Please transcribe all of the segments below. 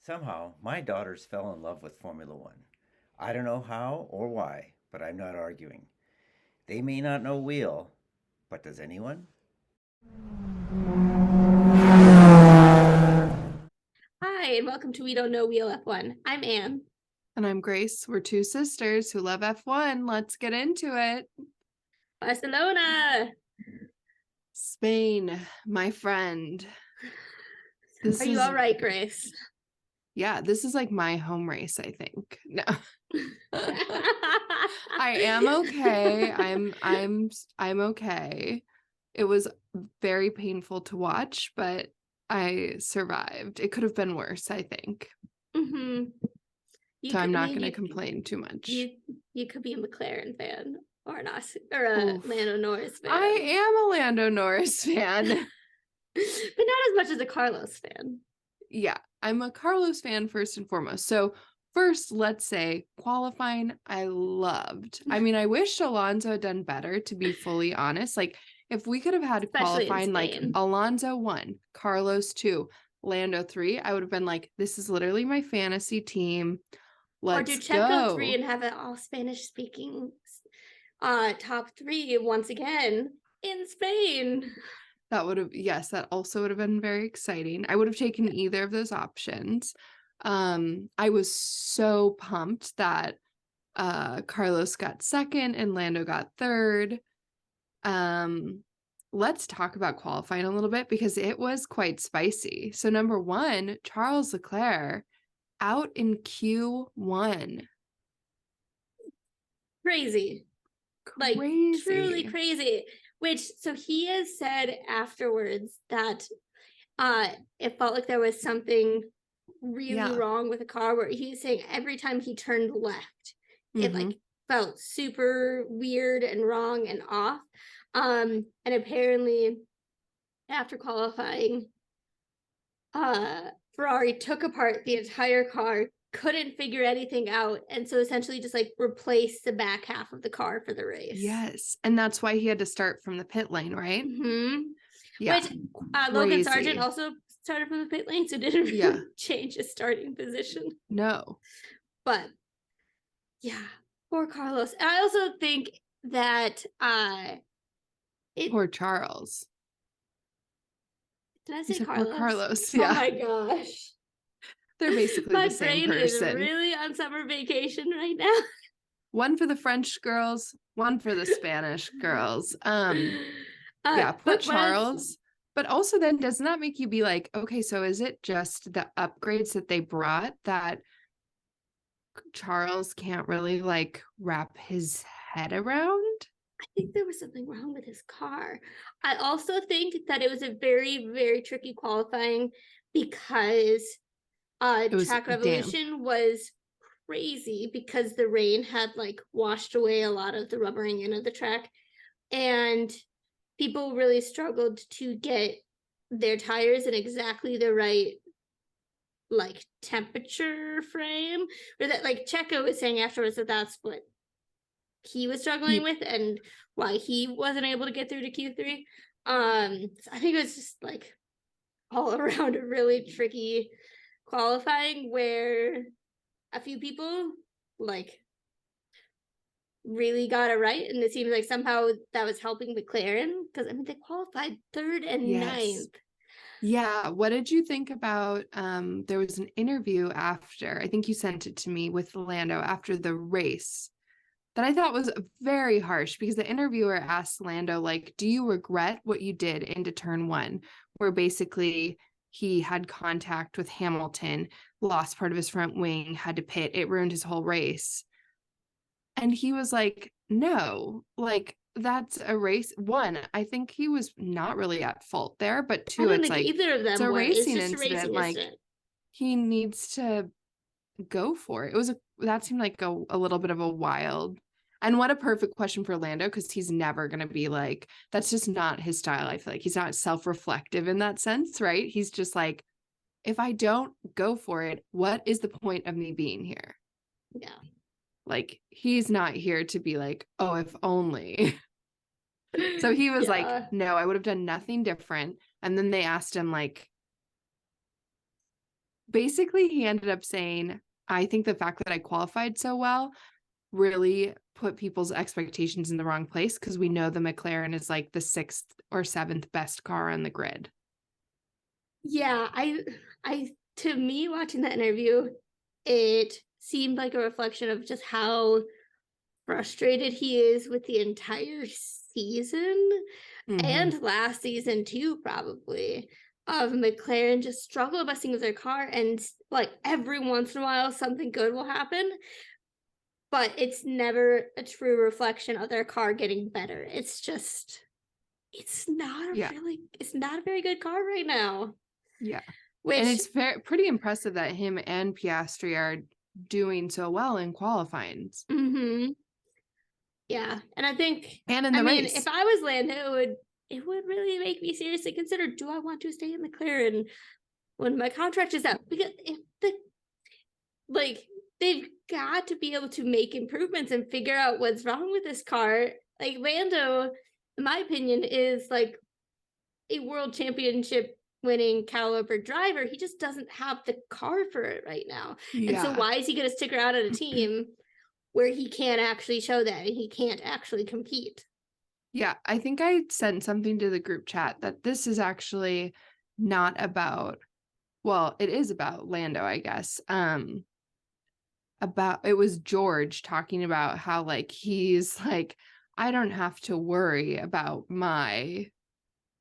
Somehow, my daughters fell in love with Formula One. I don't know how or why, but I'm not arguing. They may not know wheel, but does anyone? Hi, and welcome to We Don't Know Wheel F1. I'm Anne. And I'm Grace. We're two sisters who love F1. Let's get into it. Barcelona! Spain, my friend. Are you all right, Grace? Yeah, this is like my home race, I think. No. I am okay. I'm okay. It was very painful to watch, but I survived. It could have been worse, I think. Mm-hmm. So I'm not going to complain too much. You could be a McLaren fan or a Lando Norris fan. I am a Lando Norris fan. But not as much as a Carlos fan. Yeah, I'm a Carlos fan first and foremost. So first, let's say qualifying, I loved. I mean, I wish Alonso had done better, to be fully honest. Like, if we could have had Especially qualifying like Alonso 1, Carlos 2, Lando 3, I would have been like, this is literally my fantasy team. Let's or do Checo 3 and have an all Spanish speaking top 3 once again in Spain. That would have, yes, that also would have been very exciting. I would have taken either of those options. I was so pumped that Carlos got second and Lando got third. Let's talk about qualifying a little bit because it was quite spicy. So number 1, Charles Leclerc out in Q1. Crazy. Like truly crazy. So he has said afterwards that it felt like there was something really wrong with the car, where he's saying every time he turned left, it like felt super weird and wrong and off. And apparently after qualifying, Ferrari took apart the entire car, couldn't figure anything out, and so essentially just like replaced the back half of the car for the race. Yes, and that's why he had to start from the pit lane, right? Yeah. Which Logan Sargent also started from the pit lane, so didn't really change his starting position. No. But yeah, poor Carlos. And I also think that poor Charles. Did I say Carlos? Poor Carlos. Yeah. Oh my gosh. They're basically the same person. My brain is really on summer vacation right now. One for the French girls, one for the Spanish girls. Yeah, poor Charles. But also then doesn't that make you be like, okay, so is it just the upgrades that they brought that Charles can't really like wrap his head around? I think there was something wrong with his car. I also think that it was a very, very tricky qualifying because Track Revolution was crazy because the rain had like washed away a lot of the rubbering in of the track, and people really struggled to get their tires in exactly the right like temperature frame, or that like Checo was saying afterwards that that's what he was struggling with and why he wasn't able to get through to Q3. So I think it was just like all around a really tricky qualifying where a few people like really got it right, and it seems like somehow that was helping McLaren, because I mean they qualified 3rd and 9th. Yeah, what did you think about there was an interview after, I think you sent it to me, with Lando after the race that I thought was very harsh, because the interviewer asked Lando, like, do you regret what you did into turn 1, where basically he had contact with Hamilton, lost part of his front wing, had to pit, it ruined his whole race. And he was like, no, like, that's a race. 1, I think he was not really at fault there, but 2, it's like either of them it's a racing incident. Like, he needs to go for it. That seemed like a little bit of a wild, and what a perfect question for Lando, because he's never going to be like, that's just not his style. I feel like he's not self-reflective in that sense, right? He's just like, if I don't go for it, what is the point of me being here? Yeah. Like, he's not here to be like, oh, if only. So he was like, no, I would have done nothing different. And then they asked him, like, basically he ended up saying, I think the fact that I qualified so well really put people's expectations in the wrong place, because we know the McLaren is like the 6th or 7th best car on the grid. Yeah, I to me watching that interview, it seemed like a reflection of just how frustrated he is with the entire season and last season too, probably, of McLaren just struggle busting with their car, and like every once in a while something good will happen, but it's never a true reflection of their car getting better. It's not a very good car right now. Yeah. Which, and it's pretty impressive that him and Piastri are doing so well in qualifying. Yeah, and I think, and in the race, if I was Lando, it would really make me seriously consider, do I want to stay in McLaren when my contract is up? Because they've got to be able to make improvements and figure out what's wrong with this car. Like, Lando, in my opinion, is like a world championship winning caliber driver. He just doesn't have the car for it right now. And so why is he going to stick around at a team where he can't actually show that and he can't actually compete? Yeah, I think I sent something to the group chat that this is actually not about, well, it is about Lando, I guess. It was George talking about how like he's like, I don't have to worry about my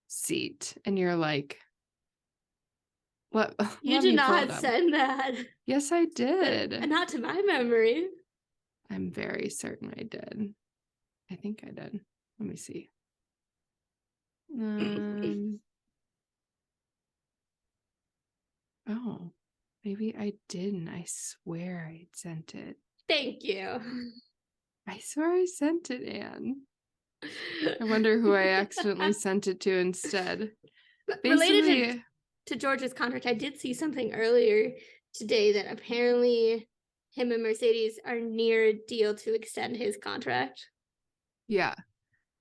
seat. And you're like, what? You did not send that. Yes, I did. But not to my memory. I'm very certain I did. I think I did. Let me see. Oh, maybe I didn't. I swear I sent it. Thank you. I swear I sent it, Anne. I wonder who I accidentally sent it to instead. Related to George's contract, I did see something earlier today that apparently him and Mercedes are near a deal to extend his contract. Yeah.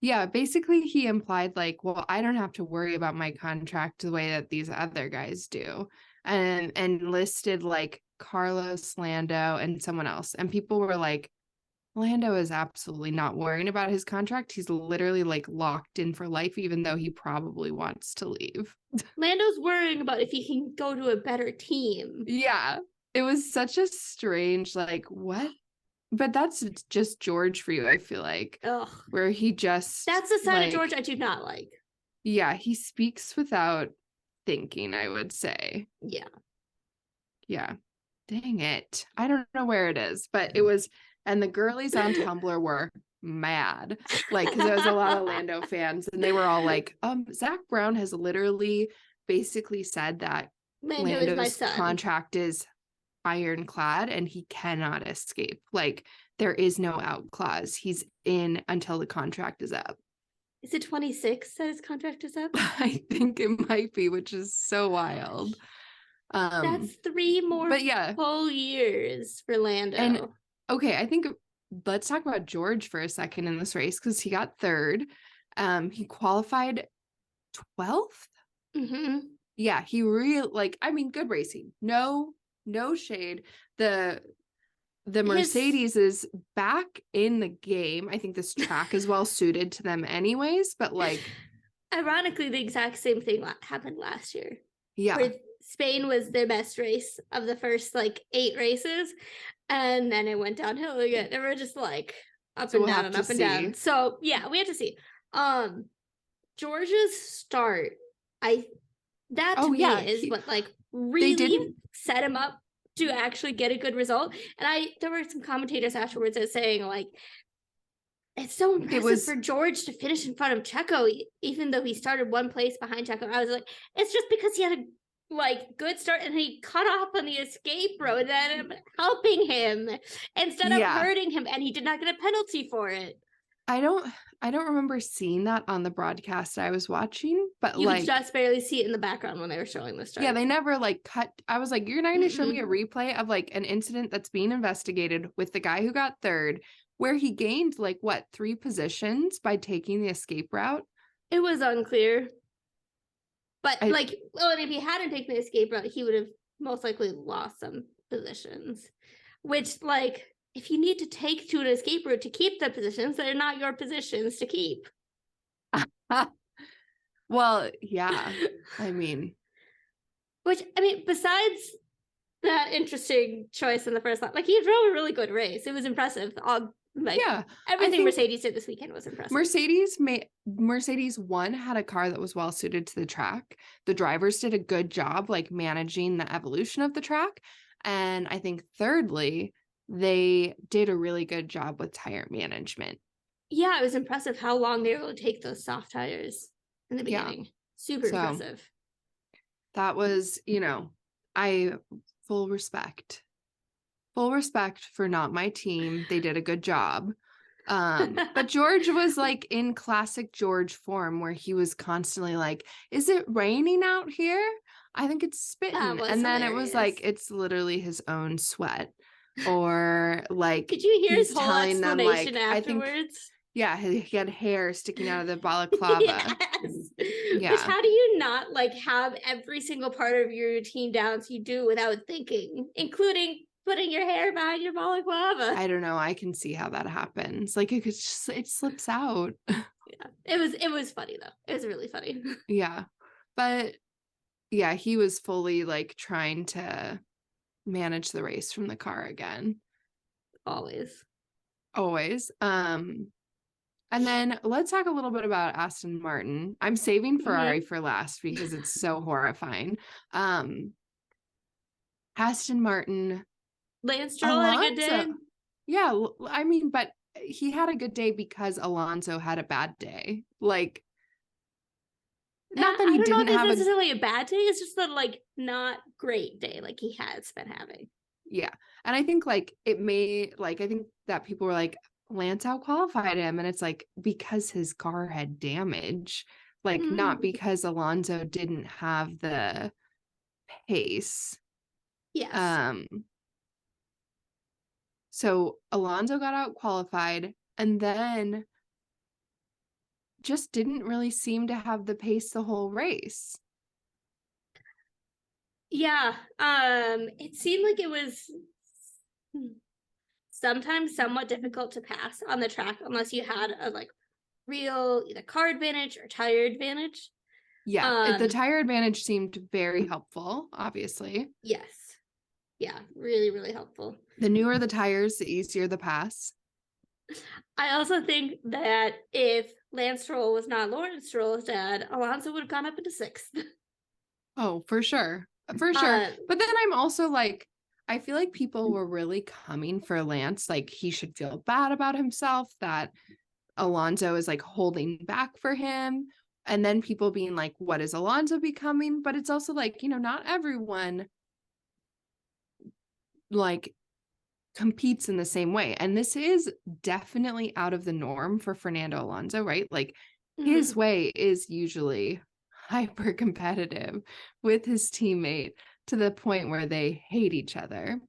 Yeah, basically he implied like, well, I don't have to worry about my contract the way that these other guys do. And listed like Carlos, Lando, and someone else. And people were like, Lando is absolutely not worrying about his contract. He's literally like locked in for life, even though he probably wants to leave. Lando's worrying about if he can go to a better team. Yeah. It was such a strange, like, what? But that's just George for you, I feel like. Ugh. Where he just... That's the side of George I do not like. Yeah, he speaks without thinking, I would say. Yeah. Yeah. Dang it. I don't know where it is, but it was... And the girlies on Tumblr were mad. Like, because there was a lot of Lando fans, and they were all like, Zach Brown has literally basically said that Lando's contract is ironclad and he cannot escape. Like, there is no out clause. He's in until the contract is up. Is it 26 that his contract is up? I think it might be, which is so wild. That's 3 more full years for Lando. And okay, I think let's talk about George for a second in this race, because he got 3rd. He qualified 12th. Yeah, he good racing. No shade. The Mercedes is back in the game. I think this track is well suited to them anyways, but like, ironically, the exact same thing happened last year. Yeah. Where Spain was their best race of the first 8 races, and then it went downhill again. And we're just like up and down and up and down. So yeah, we have to see. George's start, is what really set him up to actually get a good result. And there were some commentators afterwards that saying it's so impressive for George to finish in front of Checo, even though he started 1 place behind Checo. I was like, it's just because he had a good start and he cut off on the escape road and I'm helping him instead of hurting him, and he did not get a penalty for it. I don't remember seeing that on the broadcast I was watching, but you could just barely see it in the background when they were showing the start. Yeah, they never cut. I was like, you're not going to show me a replay of an incident that's being investigated with the guy who got 3rd, where he gained 3 positions by taking the escape route. It was unclear. But and if he hadn't taken the escape route, he would have most likely lost some positions, which, like, if you need to take to an escape route to keep the positions, they're not your positions to keep. Well, yeah. I mean, besides that interesting choice in the first lap, like, he drove a really good race. It was impressive. yeah, everything Mercedes did this weekend was impressive. Mercedes one had a car that was well suited to the track. The drivers did a good job, like, managing the evolution of the track. And I think thirdly, they did a really good job with tire management. Yeah, it was impressive how long they were able to take those soft tires in the beginning. Yeah. Super impressive. That was, I full respect for not my team. They did a good job. But George was like in classic George form, where he was constantly like, is it raining out here? I think it's spitting. And then hilarious. It was like, it's literally his own sweat. Or like, did you hear his whole explanation them, like, afterwards? Yeah, he had hair sticking out of the balaclava. Yes. Yeah. Which, how do you not, like, have every single part of your routine down so you do without thinking, including putting your hair behind your balaclava? I don't know. I can see how that happens. Like, it slips out. Yeah, it was funny though. It was really funny. Yeah, but yeah, he was fully like trying to manage the race from the car again. Always. And then let's talk a little bit about Aston Martin. I'm saving Ferrari for last because it's so horrifying. Aston Martin. Lance Stroll had a good day. Yeah, I mean, but he had a good day because Alonso had a bad day. Like, not that he didn't have. I don't know if it's necessarily a bad day. It's just a, like, not great day like he has been having. Yeah, and I think, like, it may, like, I think that people were like, Lance out-qualified him, and it's like, because his car had damage, like, not because Alonso didn't have the pace. Yes. So Alonso got out-qualified, and then just didn't really seem to have the pace the whole race. Yeah. It seemed like it was sometimes somewhat difficult to pass on the track unless you had a, like, real either car advantage or tire advantage. Yeah, the tire advantage seemed very helpful, obviously. Yes. Yeah, really, really helpful. The newer the tires, the easier the pass. I also think that if Lance Stroll was not Lawrence Stroll's dad, Alonso would have gone up into 6th. Oh, for sure. For sure. But then I'm also like, I feel like people were really coming for Lance. Like, he should feel bad about himself that Alonso is, like, holding back for him. And then people being like, what is Alonso becoming? But it's also like, not everyone, like, competes in the same way. And this is definitely out of the norm for Fernando Alonso, right? Like, his way is usually hyper competitive with his teammate to the point where they hate each other.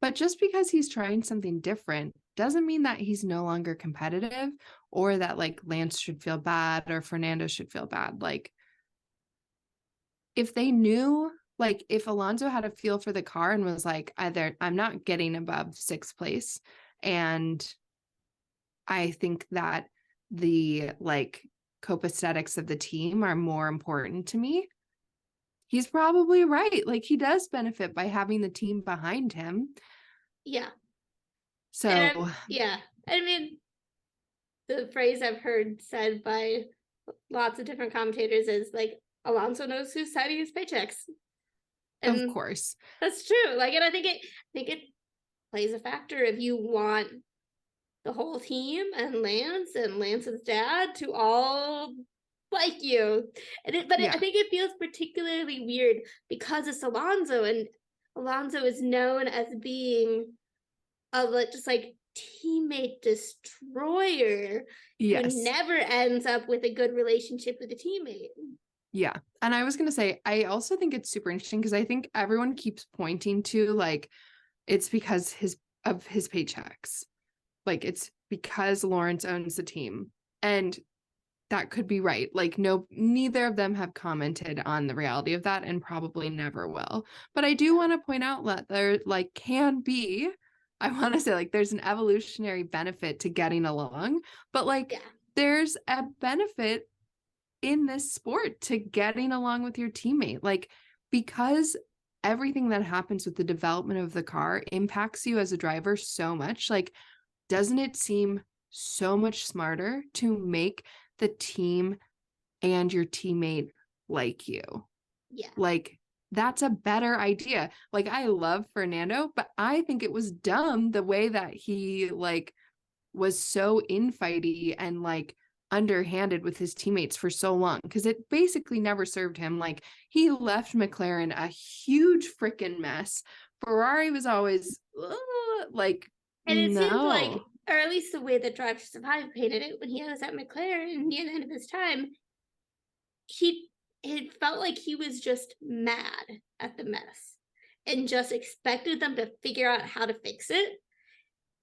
But just because he's trying something different doesn't mean that he's no longer competitive, or that, like, Lance should feel bad or Fernando should feel bad. Like, if they knew, like, if Alonso had a feel for the car and was like, either I'm not getting above 6th place, and I think that the, like, copaesthetics of the team are more important to me, he's probably right. Like, he does benefit by having the team behind him. Yeah. So, yeah. I mean, the phrase I've heard said by lots of different commentators is, like, Alonso knows who's signing his paychecks. And of course. That's true. Like, and I think it plays a factor if you want the whole team and Lance's dad to all like you. I think it feels particularly weird because it's Alonso, and Alonso is known as being a, just, like, teammate destroyer. Yes. Who never ends up with a good relationship with a teammate. Yeah. And I was going to say, I also think it's super interesting because I think everyone keeps pointing to, like, it's because of his paychecks. Like, it's because Lawrence owns the team. And that could be right. Like, no, neither of them have commented on the reality of that and probably never will. But I do want to point out that there like can be, I want to say like there's an evolutionary benefit to getting along, but like there's a benefit in this sport to getting along with your teammate. Like, because everything that happens with the development of the car impacts you as a driver so much, like, doesn't it seem so much smarter to make the team and your teammate like you? Yeah. Like, that's a better idea. Like, I love Fernando, but I think it was dumb the way that he like was so infighty and like underhanded with his teammates for so long, because it basically never served him. Like, he left McLaren a huge freaking mess. Ferrari was always like, and it seemed like, no. or at least the way that Drive to Survive painted it when he was at McLaren near the end of his time, it felt like he was just mad at the mess and just expected them to figure out how to fix it.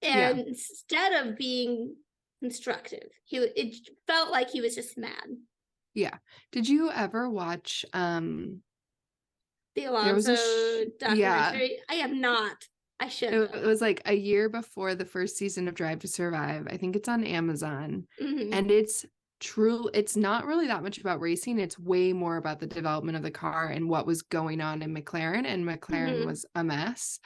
And instead of being constructive, it felt like he was just mad. Yeah. Did you ever watch the Alonso documentary? I have not. I should. It was like a year before the first season of Drive to Survive. I think it's on Amazon. And it's not really that much about racing. It's way more about the development of the car and what was going on in McLaren, and McLaren was a mess.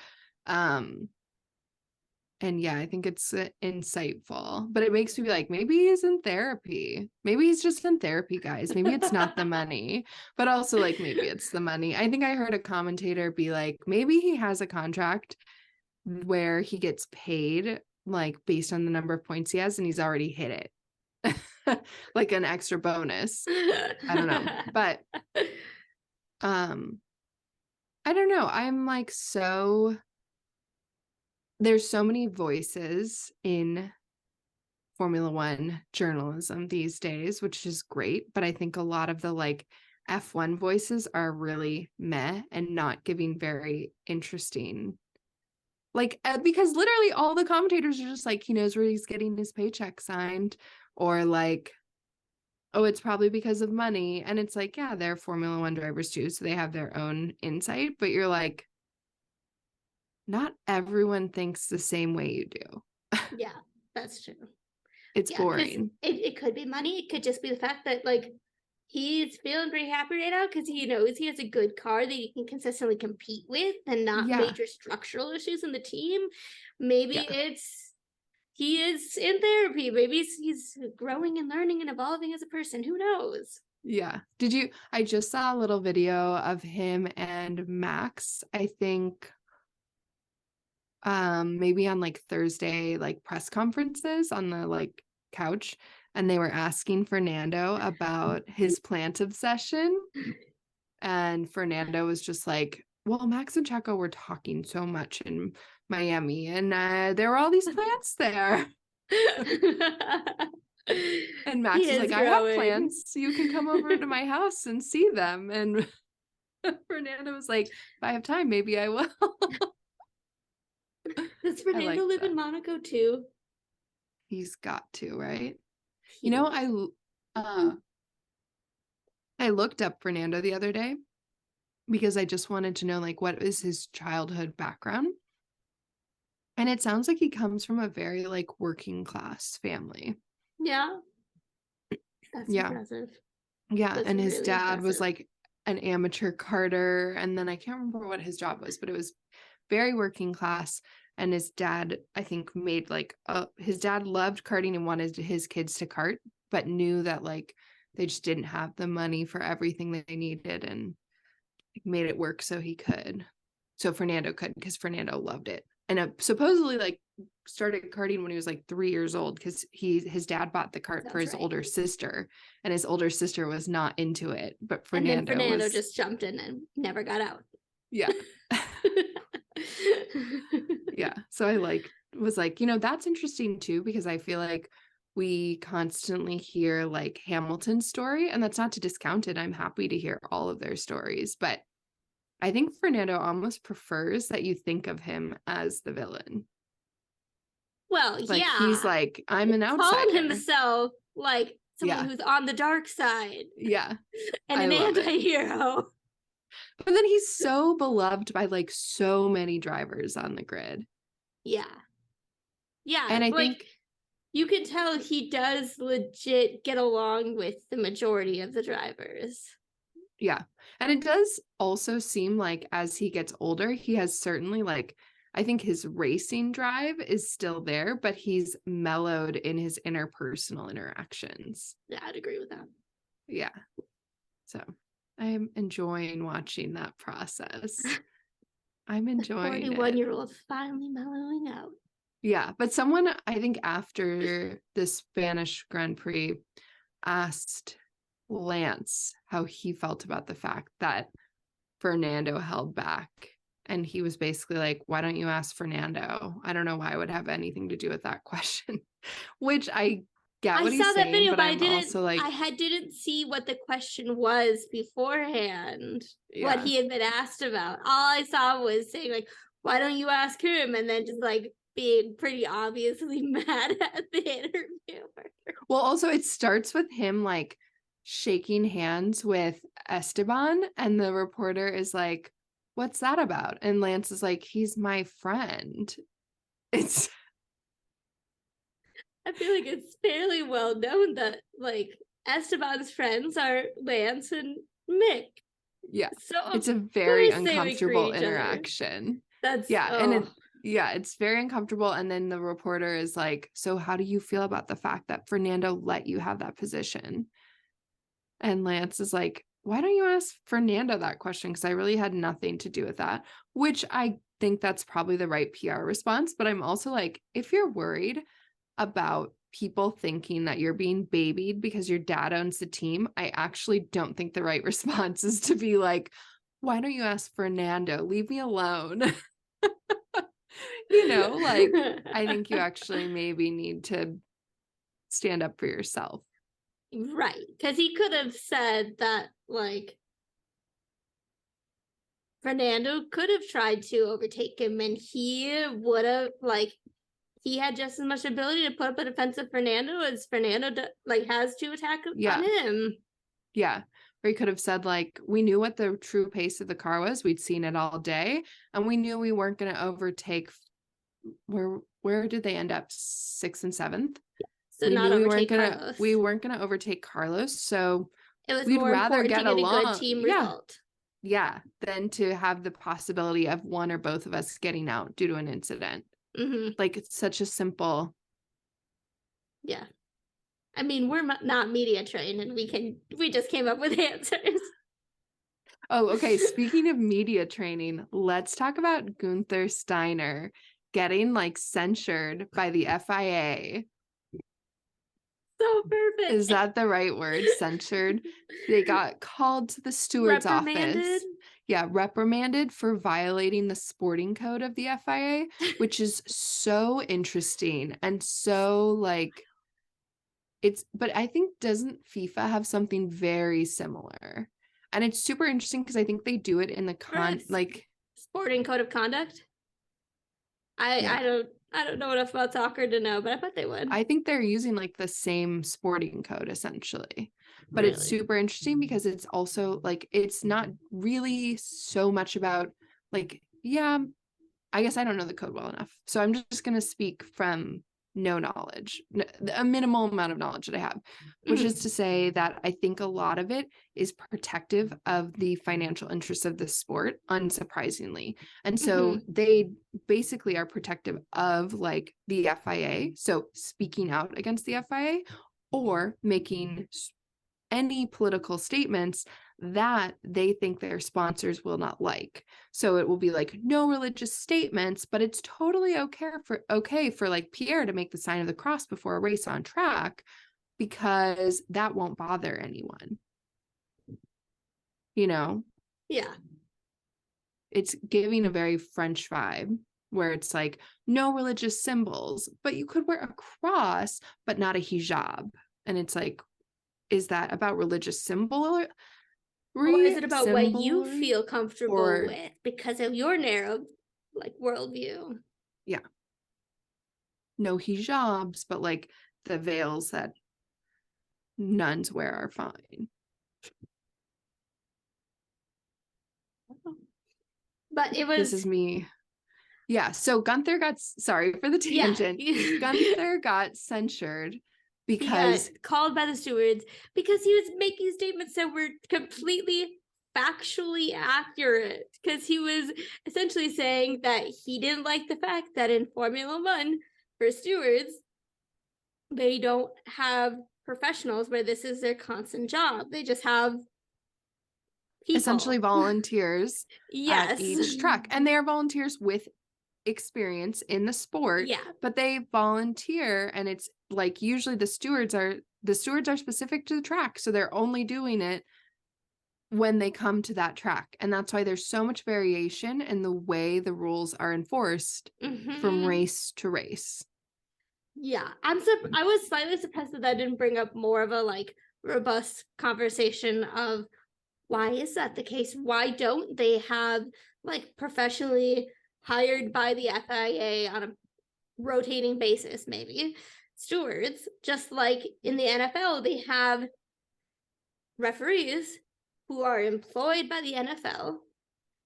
And yeah, I think it's insightful, but it makes me be like, maybe he's in therapy. Maybe he's just in therapy, guys. Maybe it's not the money, but also like, maybe it's the money. I think I heard a commentator be like, maybe he has a contract where he gets paid like based on the number of points he has, and he's already hit it. Like an extra bonus. I don't know. But I don't know. I'm like, there's so many voices in Formula One journalism these days, which is great. But I think a lot of the like F1 voices are really meh and not giving very interesting, like, because literally all the commentators are just like, he knows where he's getting his paycheck signed, or like, oh, it's probably because of money. And it's like, yeah, they're Formula One drivers too, so they have their own insight. But you're like, not everyone thinks the same way you do. Yeah, that's true. It's boring. It could be money. It could just be the fact that like he's feeling pretty happy right now because he knows he has a good car that he can consistently compete with and not major structural issues in the team. Maybe he is in therapy. Maybe he's growing and learning and evolving as a person. Who knows? Yeah. I just saw a little video of him and Max, I think, maybe on like Thursday, like press conferences on the like couch, and they were asking Fernando about his plant obsession, and Fernando was just like, well, Max and Checo were talking so much in Miami, and there were all these plants there. And Max is like, growing. I have plants, you can come over to my house and see them. And Fernando was like, if I have time, maybe I will. Does Fernando live in Monaco too? He's got to, right? You know, I looked up Fernando the other day because I just wanted to know, like, what is his childhood background? And it sounds like he comes from a very like working class family. Yeah. That's impressive. Yeah. That's and his really dad impressive. was like an amateur karter. And then I can't remember what his job was, but it was very working class. And his dad, I think, made like his dad loved karting and wanted his kids to kart, but knew that like they just didn't have the money for everything that they needed, and made it work so he could. So Fernando could, because Fernando loved it. And supposedly like started karting when he was like 3 years old, because his dad bought the kart for his older sister, and his older sister was not into it. But Fernando just jumped in and never got out. Yeah. Yeah. So I was like, you know, that's interesting too, because I feel like we constantly hear like Hamilton's story, and that's not to discount it. I'm happy to hear all of their stories, but I think Fernando almost prefers that you think of him as the villain. Well, like, he's like, I'm an outsider. Called himself like someone who's on the dark side. Yeah. And an anti-hero. But then he's so beloved by like so many drivers on the grid. Yeah. Yeah. And I think you can tell he does legit get along with the majority of the drivers. Yeah. And it does also seem like as he gets older, he has certainly like, I think his racing drive is still there, but he's mellowed in his interpersonal interactions. Yeah, I'd agree with that. Yeah. So I'm enjoying watching that process. I'm enjoying it. 41-year-old finally mellowing out. Yeah. But someone, I think after the Spanish Grand Prix asked Lance how he felt about the fact that Fernando held back. And he was basically like, why don't you ask Fernando? I don't know why it would have anything to do with that question. Which I get what he's saying. I saw that video, but I didn't see what the question was beforehand. Yeah. What he had been asked about. All I saw was saying like, why don't you ask him? And then just like being pretty obviously mad at the interviewer. Well, also it starts with him like shaking hands with Esteban, and the reporter is like, what's that about? And Lance is like, he's my friend. I feel like it's fairly well known that like Esteban's friends are Lance and Mick. Yeah. So it's a very uncomfortable interaction. It's very uncomfortable. And then the reporter is like, so how do you feel about the fact that Fernando let you have that position? And Lance is like, why don't you ask Fernando that question? Because I really had nothing to do with that, which I think that's probably the right PR response. But I'm also like, if you're worried about people thinking that you're being babied because your dad owns the team, I actually don't think the right response is to be like, why don't you ask Fernando? Leave me alone. Like, I think you actually maybe need to stand up for yourself. Right, because he could have said that, like, Fernando could have tried to overtake him, and he would have, like, he had just as much ability to put up a defensive Fernando as Fernando, has to attack on him. Yeah, or he could have said, like, we knew what the true pace of the car was. We'd seen it all day, and we knew we weren't going to overtake. Where did they end up? 6th and 7th? So we weren't gonna overtake Carlos, so we'd rather get along. A good team result. Yeah, than to have the possibility of one or both of us getting out due to an incident. Mm-hmm. Like, it's such a simple. Yeah, I mean, we're not media trained, and we just came up with answers. Oh, okay. Speaking of media training, let's talk about Gunther Steiner getting like censured by the FIA. So perfect. Is that the right word? Censured. They got called to the steward's office. Yeah, reprimanded for violating the sporting code of the FIA, which is so interesting and so like but I think doesn't FIFA have something very similar? And it's super interesting because I think they do it in the sporting code of conduct. I don't know enough about soccer to know, but I bet they would. I think they're using like the same sporting code essentially. But really? It's super interesting because it's also like, it's not really so much about like, yeah, I guess I don't know the code well enough. So I'm just going to speak from no knowledge, a minimal amount of knowledge that I have, which is to say that I think a lot of it is protective of the financial interests of the sport, unsurprisingly. And so they basically are protective of like the FIA. So speaking out against the FIA or making any political statements that they think their sponsors will not like. So it will be like no religious statements, but it's totally okay for like Pierre to make the sign of the cross before a race on track because that won't bother anyone. Yeah. It's giving a very French vibe where it's like no religious symbols, but you could wear a cross, but not a hijab. And it's like, is that about religious symbol? Or is it about what you feel comfortable with because of your narrow worldview? Yeah. No hijabs, but like the veils that nuns wear are fine. But it was... This is me. Yeah, so Gunther got, sorry for the tangent. Yeah. Gunther got censured because... He got called by the stewards because he was making statements that were completely factually accurate. Because he was essentially saying that he didn't like the fact that in Formula One, for stewards, they don't have professionals where this is their constant job. They just have people. Essentially volunteers yes. at each track. And they are volunteers with experience in the sport. Yeah. But they volunteer, and it's like usually the stewards are specific to the track. So they're only doing it when they come to that track. And that's why there's so much variation in the way the rules are enforced from race to race. Yeah, I was slightly surprised that didn't bring up more of a like robust conversation of why is that the case? Why don't they have like professionally hired by the FIA on a rotating basis, maybe stewards, just like in the NFL, they have referees who are employed by the NFL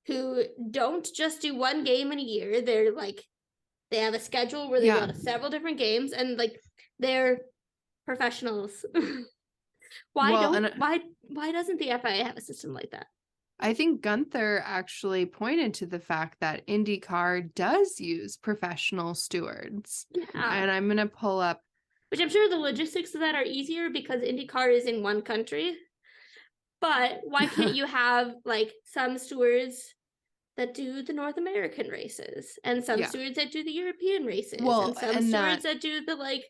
who don't just do one game in a year. They're like, they have a schedule where they go to several different games, and like they're professionals. Why doesn't the FIA have a system like that? I think Gunther actually pointed to the fact that IndyCar does use professional stewards. Yeah. And I'm going to pull up. Which I'm sure the logistics of that are easier because IndyCar is in one country. But why can't you have like some stewards that do the North American races and some stewards that do the European races and some stewards that do the like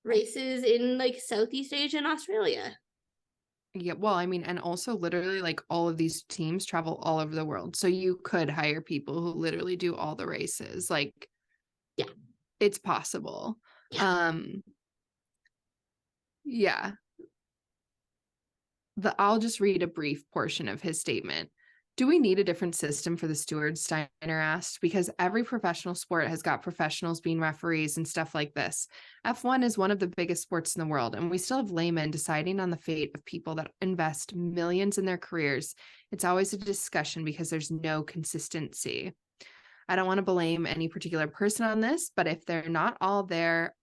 races in like Southeast Asia and Australia? Yeah, well, I mean, and also literally like all of these teams travel all over the world. So you could hire people who literally do all the races. Like, yeah, it's possible. Yeah. Yeah. I'll just read a brief portion of his statement. Do we need a different system for the stewards? Steiner asked, because every professional sport has got professionals being referees and stuff like this. F1 is one of the biggest sports in the world, and we still have laymen deciding on the fate of people that invest millions in their careers. It's always a discussion because there's no consistency. I don't want to blame any particular person on this, but if they're not all there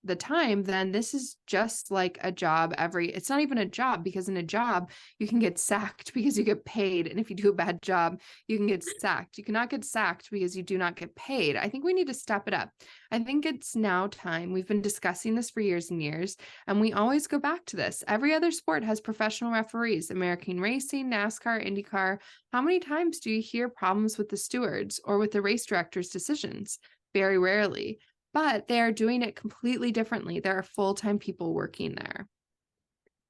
the time, then this is just like a job. It's not even a job, because in a job you can get sacked because you get paid, and if you do a bad job you can get sacked. You cannot get sacked because you do not get paid. I think we need to step it up. I think it's now time. We've been discussing this for years and years, and we always go back to this. Every other sport has professional referees. American racing, NASCAR, IndyCar. How many times do you hear problems with the stewards or with the race director's decisions? Very rarely. But they are doing it completely differently. There are full-time people working there.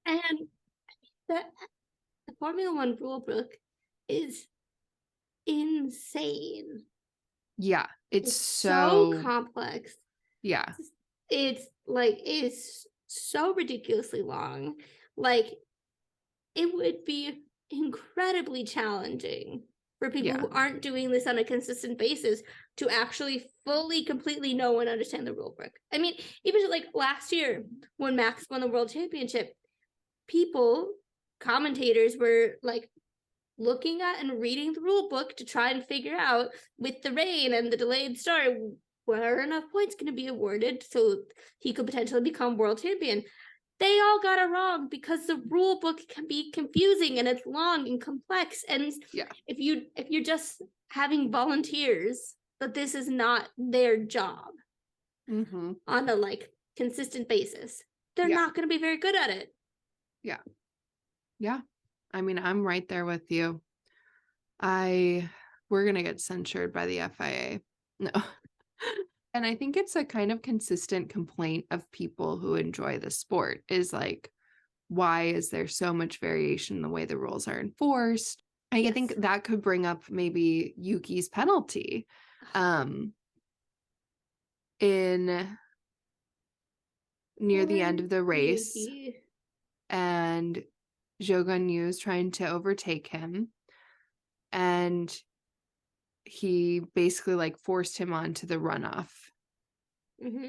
And the Formula One rule book is insane. Yeah, it's so complex. Yeah. It's so ridiculously long. Like, it would be incredibly challenging for people who aren't doing this on a consistent basis to actually fully, completely know and understand the rule book. I mean, even like last year when Max won the world championship, commentators were like looking at and reading the rule book to try and figure out, with the rain and the delayed start, what are enough points going to be awarded so he could potentially become world champion. They all got it wrong because the rule book can be confusing and it's long and complex. And if you're just having volunteers, but this is not their job on a like consistent basis, they're not going to be very good at it. Yeah. I mean, I'm right there with you. We're going to get censured by the FIA. No. And I think it's a kind of consistent complaint of people who enjoy the sport is like, why is there so much variation in the way the rules are enforced? I think that could bring up maybe Yuki's penalty. Near the end of the race, Yuki. And Zhou Guanyu is trying to overtake him, and he basically like forced him onto the runoff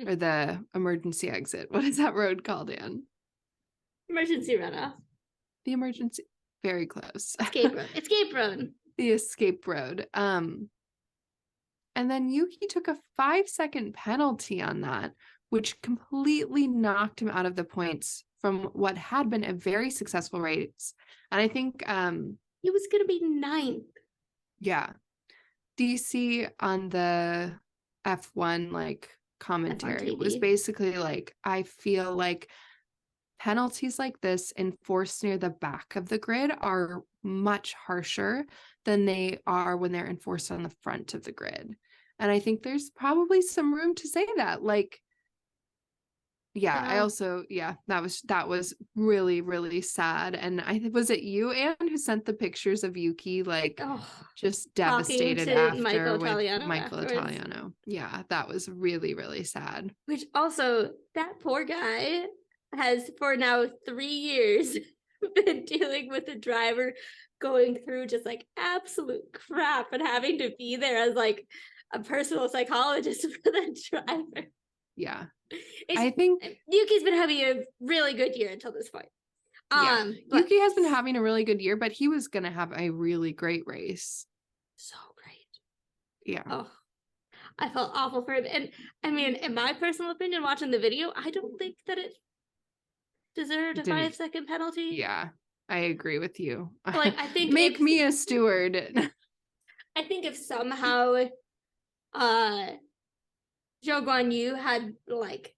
or the emergency exit. What is that road called, Anne? Emergency runoff. The emergency, very close. Escape road. Escape road. The escape road. And then Yuki took a 5-second penalty on that, which completely knocked him out of the points from what had been a very successful race. And I think he was gonna be 9th. Yeah. DC on the F1 like commentary was basically like, I feel like penalties like this enforced near the back of the grid are much harsher than they are when they're enforced on the front of the grid. And I think there's probably some room to say that. Like, I also, that was really, really sad. And was it you, Anne, who sent the pictures of Yuki, like, just devastated after Michael Italiano? Yeah, that was really, really sad. Which also, that poor guy has for now 3 years been dealing with a driver going through just like absolute crap and having to be there as like a personal psychologist for that driver. Yeah. I think Yuki's been having a really good year until this point. Yuki has been having a really good year, but he was going to have a really great race. So great. Yeah. Oh, I felt awful for him. And I mean, in my personal opinion, watching the video, I don't think that it deserved a 5-second penalty. Yeah, I agree with you. Like, I think make me a steward. I think if somehow Zhou Guanyu had like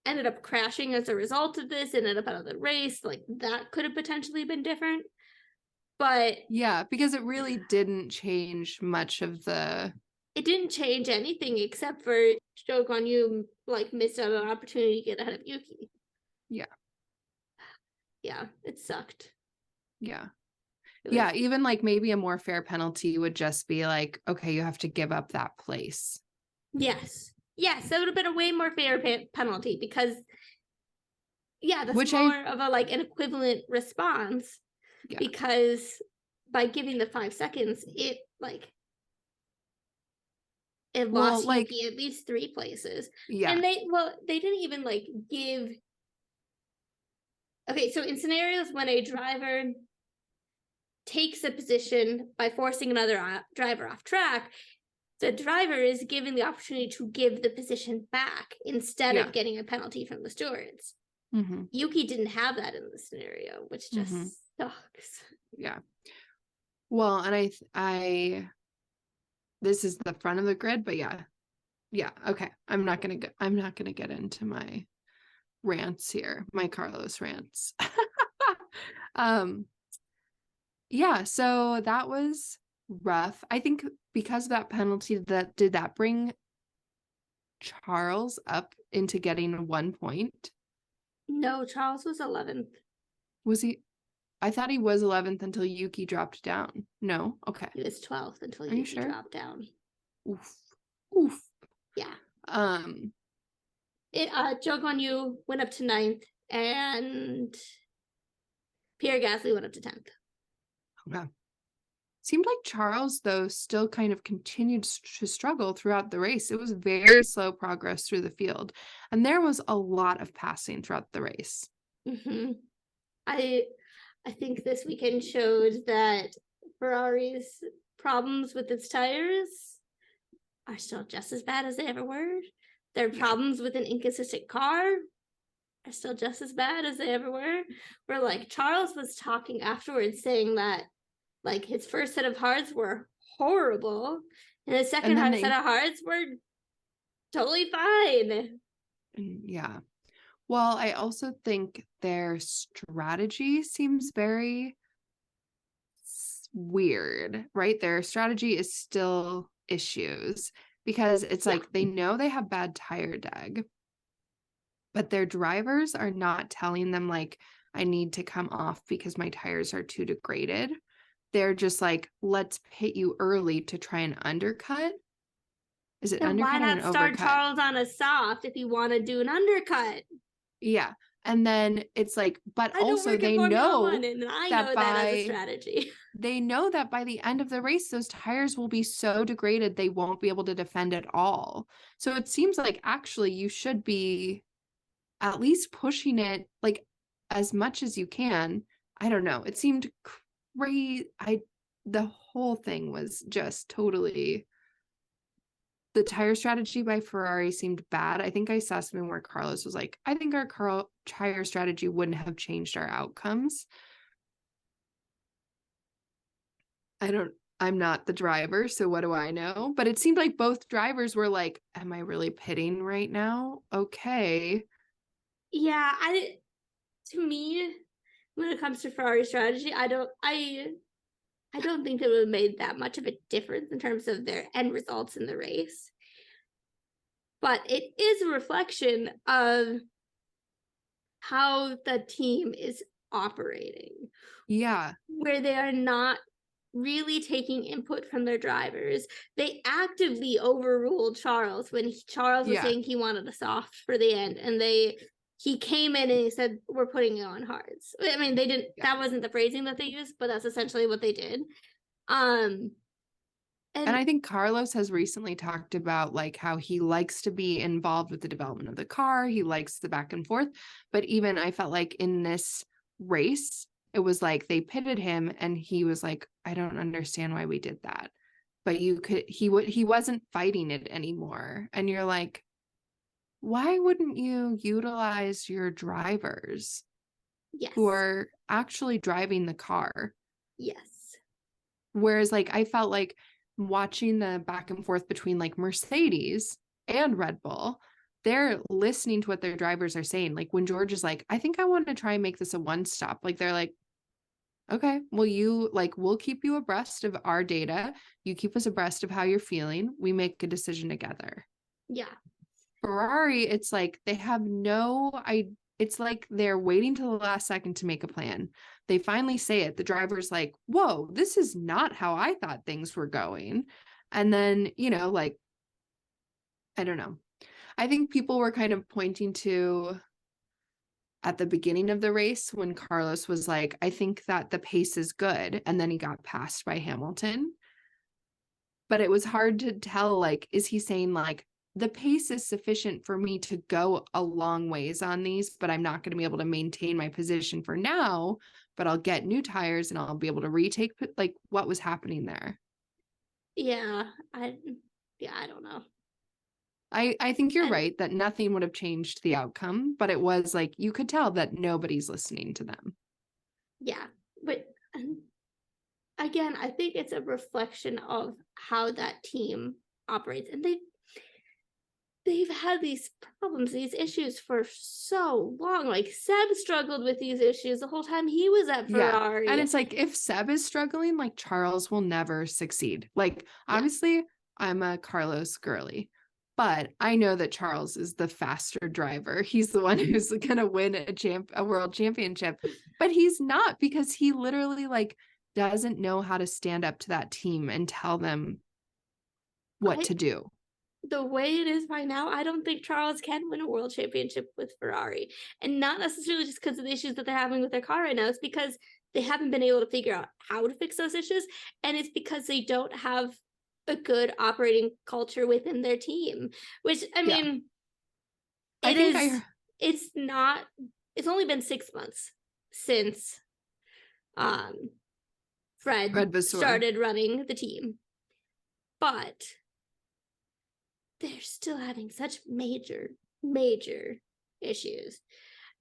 ended up crashing as a result of this and ended up out of the race, like that could have potentially been different. But yeah, because it really didn't change much of the. It didn't change anything except for Zhou Guanyu like missed out on an opportunity to get ahead of Yuki. Yeah, it sucked. Yeah. Even like maybe a more fair penalty would just be like, okay, you have to give up that place. Yes, that would have been a way more fair penalty because that's more of a like an equivalent response because by giving the 5 seconds, it like it lost like Yuki at least 3 places. Yeah, and they didn't even like give. Okay, so in scenarios when a driver takes a position by forcing another driver off track, the driver is given the opportunity to give the position back instead of getting a penalty from the stewards. Mm-hmm. Yuki didn't have that in the scenario, which just sucks. Yeah. Well, and I this is the front of the grid, but yeah. Okay. I'm not gonna get into my rants here, my Carlos rants. So that was rough. I think because of that penalty, did that bring Charles up into getting 1 point? No, Charles was 11th. Was he? I thought he was 11th until Yuki dropped down. No? Okay. He was 12th until Yuki dropped down. Oof. Yeah. Zhou Guanyu went up to 9th and Pierre Gasly went up to 10th. Okay. Seemed like Charles, though, still kind of continued to struggle throughout the race. It was very slow progress through the field. And there was a lot of passing throughout the race. Mm-hmm. I think this weekend showed that Ferrari's problems with its tires are still just as bad as they ever were. Their problems with an inconsistent car are still just as bad as they ever were. Where like Charles was talking afterwards saying that like his first set of hards were horrible and his second set of hards were totally fine. Yeah. Well, I also think their strategy seems very weird, right? Their strategy is still issues because it's like they know they have bad tire deg, but their drivers are not telling them like, I need to come off because my tires are too degraded. They're just like, let's pit you early to try and undercut. Is it undercut or an overcut? Why not start Charles on a soft if you want to do an undercut? Yeah. And then it's like, but also they know that by as a strategy. They know that by the end of the race, those tires will be so degraded, they won't be able to defend at all. So it seems like actually you should be at least pushing it. Like as much as you can. I don't know. It seemed crazy. The whole thing was just totally. The tire strategy by Ferrari seemed bad. I think I saw something where Carlos was like, I think our tire strategy wouldn't have changed our outcomes. I'm not the driver, so what do I know? But it seemed like both drivers were like, am I really pitting right now? Okay. Yeah, to me, when it comes to Ferrari strategy, I don't think it would have made that much of a difference in terms of their end results in the race. But it is a reflection of how the team is operating. Yeah. Where they are not really taking input from their drivers. They actively overruled Charles when Charles was saying he wanted a soft for the end, and he came in and he said, we're putting it on hards. I mean, they didn't, that wasn't the phrasing that they used, but that's essentially what they did. And I think Carlos has recently talked about like how he likes to be involved with the development of the car. He likes the back and forth. But even I felt like in this race, it was like they pitted him and he was like, I don't understand why we did that. But he wasn't fighting it anymore. And you're like, why wouldn't you utilize your drivers who are actually driving the car? Yes. Whereas like I felt like watching the back and forth between like Mercedes and Red Bull, they're listening to what their drivers are saying. Like when George is like, I think I want to try and make this a one stop. Like they're like, okay, well, we'll keep you abreast of our data. You keep us abreast of how you're feeling. We make a decision together. Yeah. Ferrari, it's like they have it's like they're waiting till the last second to make a plan. They finally say it. The driver's like, whoa, this is not how I thought things were going. And then, like, I don't know. I think people were kind of pointing to at the beginning of the race when Carlos was like, I think that the pace is good. And then he got passed by Hamilton. But it was hard to tell, like, is he saying like, the pace is sufficient for me to go a long ways on these, but I'm not going to be able to maintain my position for now, but I'll get new tires and I'll be able to retake, like, what was happening there. Yeah, I don't know. I think you're right that nothing would have changed the outcome, but it was like, you could tell that nobody's listening to them. Yeah, but again, I think it's a reflection of how that team operates. And they've had these problems, these issues for so long. Like Seb struggled with these issues the whole time he was at Ferrari. Yeah. And it's like, if Seb is struggling, like Charles will never succeed. Like, obviously, I'm a Carlos girly, but I know that Charles is the faster driver. He's the one who's going to win a world championship, but he's not, because he literally like doesn't know how to stand up to that team and tell them what to do. The way it is right now, I don't think Charles can win a world championship with Ferrari. And not necessarily just because of the issues that they're having with their car right now. It's because they haven't been able to figure out how to fix those issues. And it's because they don't have a good operating culture within their team. Which, I mean, it's only been 6 months since Fred started running the team. But they're still having such major issues.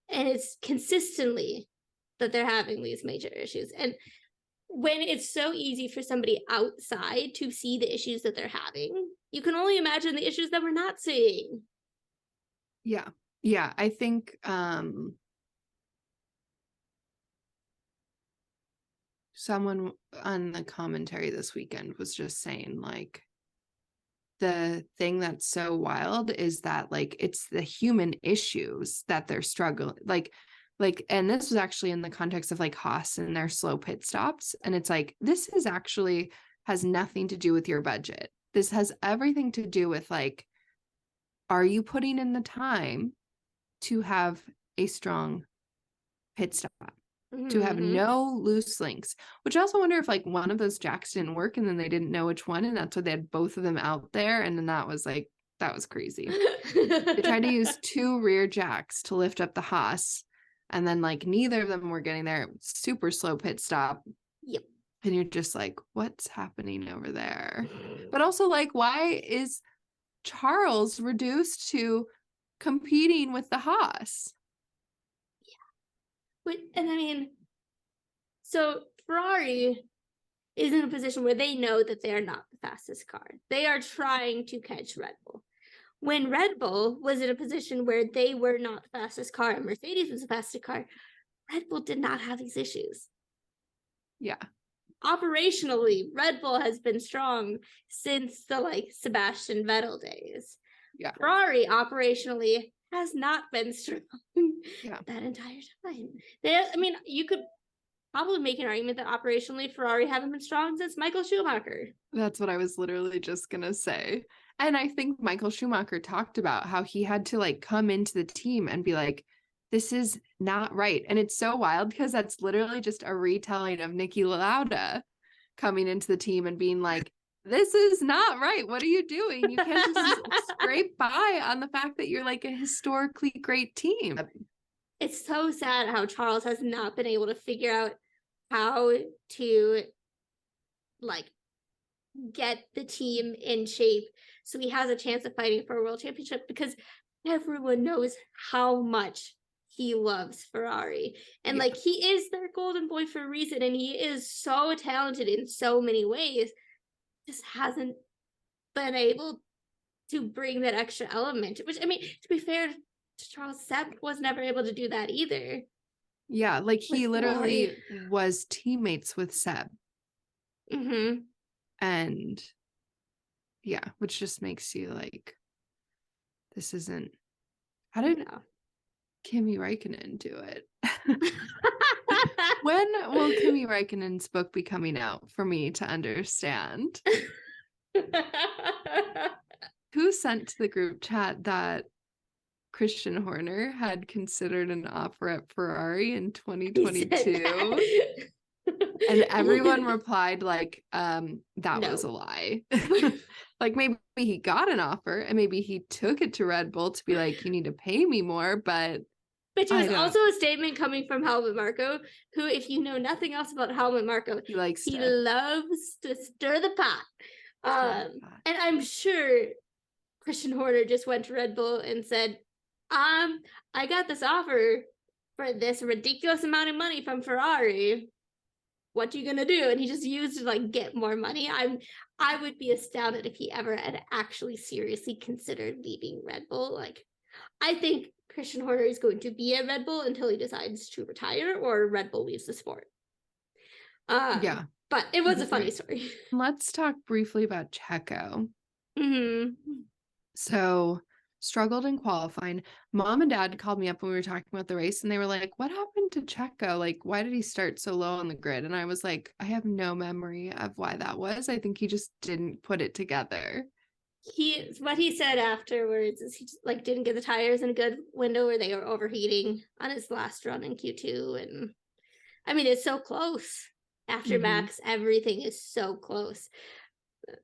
And it's consistently that they're having these major issues. And when it's so easy for somebody outside to see the issues that they're having, you can only imagine the issues that we're not seeing. Yeah. Yeah. I think someone on the commentary this weekend was just saying like, the thing that's so wild is that like it's the human issues that they're struggling like and this was actually in the context of like Haas and their slow pit stops, and it's like, this is actually has nothing to do with your budget. This has everything to do with like, are you putting in the time to have a strong pit stop, to have no loose links, which I also wonder if like one of those jacks didn't work and then they didn't know which one, and that's why they had both of them out there. And then that was crazy. They tried to use 2 rear jacks to lift up the Haas, And then like neither of them were getting there. Super slow pit stop. Yep. And you're just like, what's happening over there? But also like, why is Charles reduced to competing with the Haas? And I mean, so Ferrari is in a position where they know that they are not the fastest car. They are trying to catch Red Bull. When Red Bull was in a position where they were not the fastest car and Mercedes was the fastest car, Red Bull did not have these issues. Yeah. Operationally, Red Bull has been strong since the like Sebastian Vettel days. Yeah. Ferrari operationally has not been strong that entire time. I mean, you could probably make an argument that operationally Ferrari haven't been strong since Michael Schumacher. That's what I was literally just gonna say. And I think Michael Schumacher talked about how he had to like come into the team and be like, this is not right. And it's so wild because that's literally just a retelling of Niki Lauda coming into the team and being like, this is not right. What are you doing? You can't just scrape by on the fact that you're like a historically great team. It's so sad how Charles has not been able to figure out how to like get the team in shape so he has a chance of fighting for a world championship, because everyone knows how much he loves Ferrari. And like, he is their golden boy for a reason, and he is so talented in so many ways, just hasn't been able to bring that extra element, which, I mean, to be fair to Charles, Seb was never able to do that either. Yeah, like he literally was teammates with Seb. Mm-hmm. And yeah, which just makes you like, this isn't, how did Kimi Räikkönen do it? When will Kimi Räikkönen's book be coming out for me to understand? Who sent to the group chat that Christian Horner had considered an offer at Ferrari in 2022? And everyone replied like, that was a lie. Like, maybe he got an offer and maybe he took it to Red Bull to be like, you need to pay me more, but which was also a statement coming from Helmut Marko, who, if you know nothing else about Helmut Marko, he loves to stir the pot. And I'm sure Christian Horner just went to Red Bull and said, I got this offer for this ridiculous amount of money from Ferrari. What you gonna do? And he just used to like get more money. I would be astounded if he ever had actually seriously considered leaving Red Bull. Like, I think Christian Horner is going to be at Red Bull until he decides to retire or Red Bull leaves the sport. But it was a funny story. Let's talk briefly about Checo. Mm-hmm. So, struggled in qualifying. Mom and Dad called me up when we were talking about the race and they were like, what happened to Checo? Like, why did he start so low on the grid? And I was like, I have no memory of why that was. I think he just didn't put it together. What he said afterwards is he just, like, didn't get the tires in a good window, where they were overheating on his last run in Q2. And I mean, it's so close. After Max, everything is so close. But,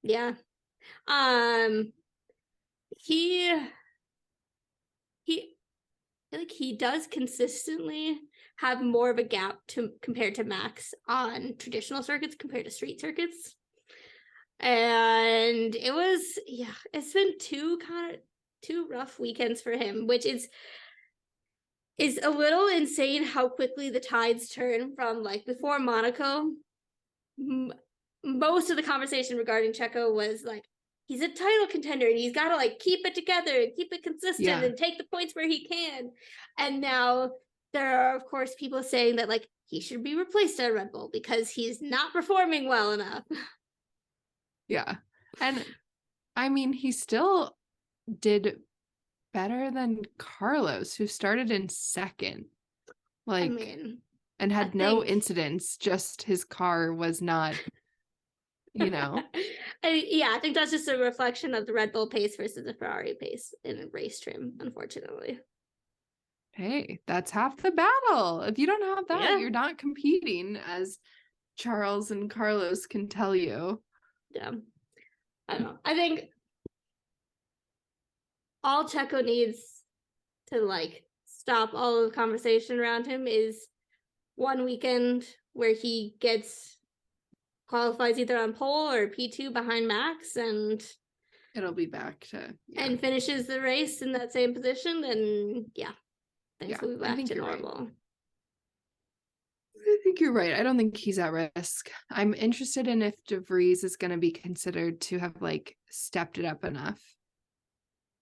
yeah. He does consistently have more of a gap compared to Max on traditional circuits compared to street circuits. And it's been two rough weekends for him, which is a little insane how quickly the tides turn from, like, before Monaco. Most of the conversation regarding Checo was like, he's a title contender and he's got to like keep it together and keep it consistent and take the points where he can. And now there are, of course, people saying that like he should be replaced at Red Bull because he's not performing well enough. Yeah. And I mean, he still did better than Carlos, who started in second. Like, and had no incidents, just his car was not, you know. I think that's just a reflection of the Red Bull pace versus the Ferrari pace in a race trim, unfortunately. Hey, that's half the battle. If you don't have that, you're not competing, as Charles and Carlos can tell you. Yeah. I don't know. I think all Checo needs to like stop all of the conversation around him is one weekend where he qualifies either on pole or P2 behind Max, and it'll be back to and finishes the race in that same position, then things will be back to normal. Right. I think you're right. I don't think he's at risk. I'm interested in if DeVries is going to be considered to have like stepped it up enough.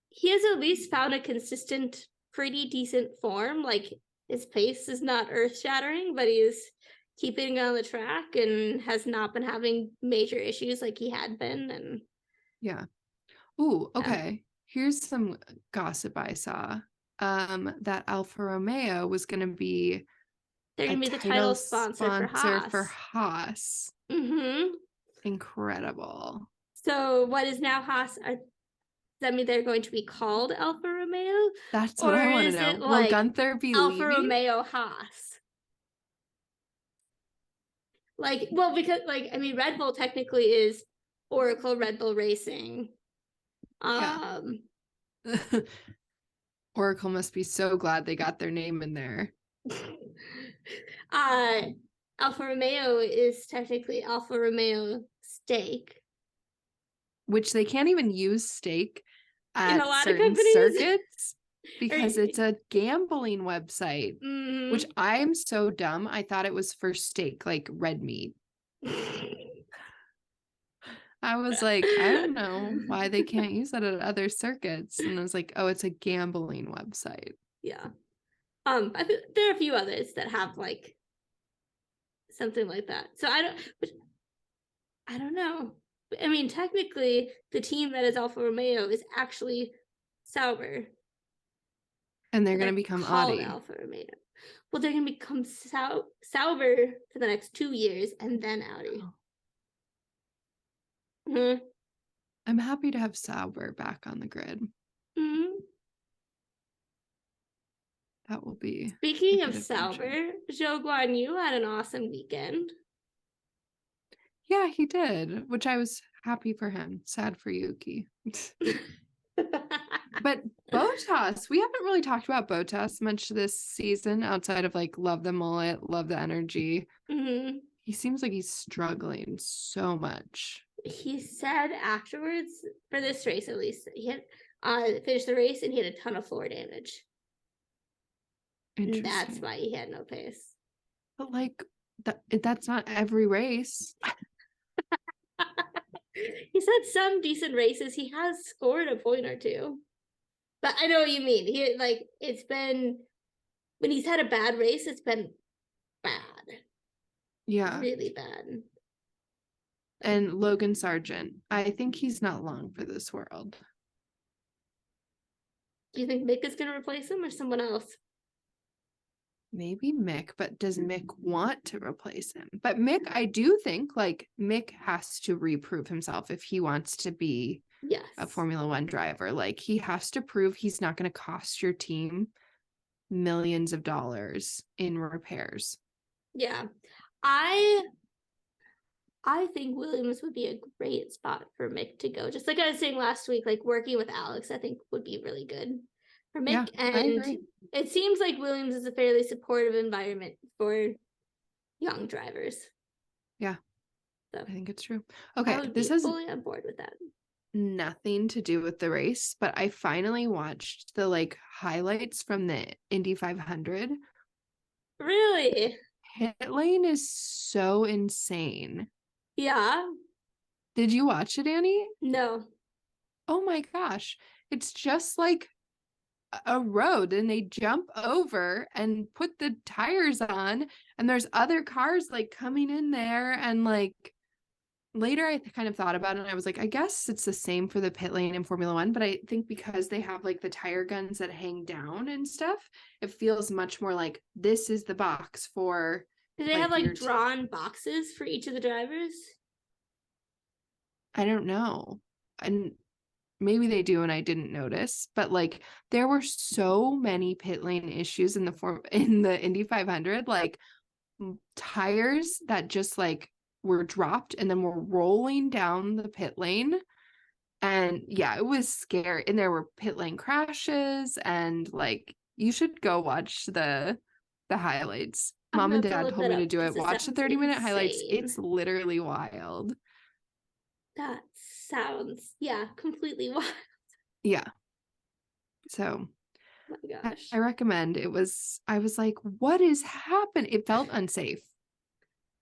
He has at least found a consistent, pretty decent form. Like, his pace is not earth-shattering, but he's keeping on the track and has not been having major issues like he had been. And Ooh, okay. Here's some gossip I saw. That Alfa Romeo was going to be they're going to be the title sponsor for Haas. Mm-hmm. Incredible. So what is now Haas? Does that mean they're going to be called Alfa Romeo? That's what I want to know. Will Gunther be Alfa leaving? Romeo Haas? Like, well, because Red Bull technically is Oracle Red Bull Racing. Oracle must be so glad they got their name in there. Alfa Romeo is technically Alfa Romeo Stake, which they can't even use stake at in a lot certain of companies. Circuits because it's a gambling website, which I'm so dumb. I thought it was for steak, like red meat. I was like, I don't know why they can't use that at other circuits. And I was like, oh, it's a gambling website. Yeah. There are a few others that have like something like that. So I don't know. I mean, technically, the team that is Alfa Romeo is actually Sauber. And they're going to become Audi. Alfa Romeo. Well, they're going to become Sauber for the next 2 years and then Audi. Mm-hmm. I'm happy to have Sauber back on the grid. Mm-hmm. That will be. Speaking of Sauber, Zhou Guanyu had an awesome weekend. Yeah, he did, which I was happy for him. Sad for Yuki. But Bottas, we haven't really talked about Bottas much this season outside of like love the mullet, love the energy. Mm-hmm. He seems like he's struggling so much. He said afterwards, for this race at least, he had finished the race and he had a ton of floor damage. And that's why he had no pace. But like that's not every race. He said some decent races he has scored a point or two. But I know what you mean. It's been, when he's had a bad race, it's been bad. Yeah. Really bad. And Logan Sargent, I think he's not long for this world. Do you think Mick is going to replace him or someone else? Maybe Mick, but does Mick want to replace him? But Mick, I do think like Mick has to reprove himself if he wants to be a Formula One driver. Like, he has to prove he's not going to cost your team millions of dollars in repairs. Yeah. I think Williams would be a great spot for Mick to go. Just like I was saying last week, like working with Alex, I think would be really good for Mick. Yeah, and it seems like Williams is a fairly supportive environment for young drivers. Yeah. So I think it's true. Okay, this is fully on board with that. Nothing to do with the race, but I finally watched the like highlights from the Indy 500. Really? Pit lane is so insane. Yeah. Did you watch it, Annie? No. Oh my gosh. It's just like a road and they jump over and put the tires on, and there's other cars like coming in there, and like later I kind of thought about it and I was like, I guess it's the same for the pit lane in Formula One, but I think because they have like the tire guns that hang down and stuff, it feels much more like this is the box for. Do they have like drawn boxes for each of the drivers? I don't know. And maybe they do and I didn't notice, but like there were so many pit lane issues in the Indy 500, like tires that just like were dropped and then were rolling down the pit lane. And yeah, it was scary. And there were pit lane crashes and like You should go watch the highlights. I'm Mom and about to Dad look told that me up to do it. because it Watch the sounds 30-minute highlights. insane. It's literally wild. That sounds, yeah, completely wild. Yeah. So Oh my gosh. I recommend. I was like, what is happening? It felt unsafe.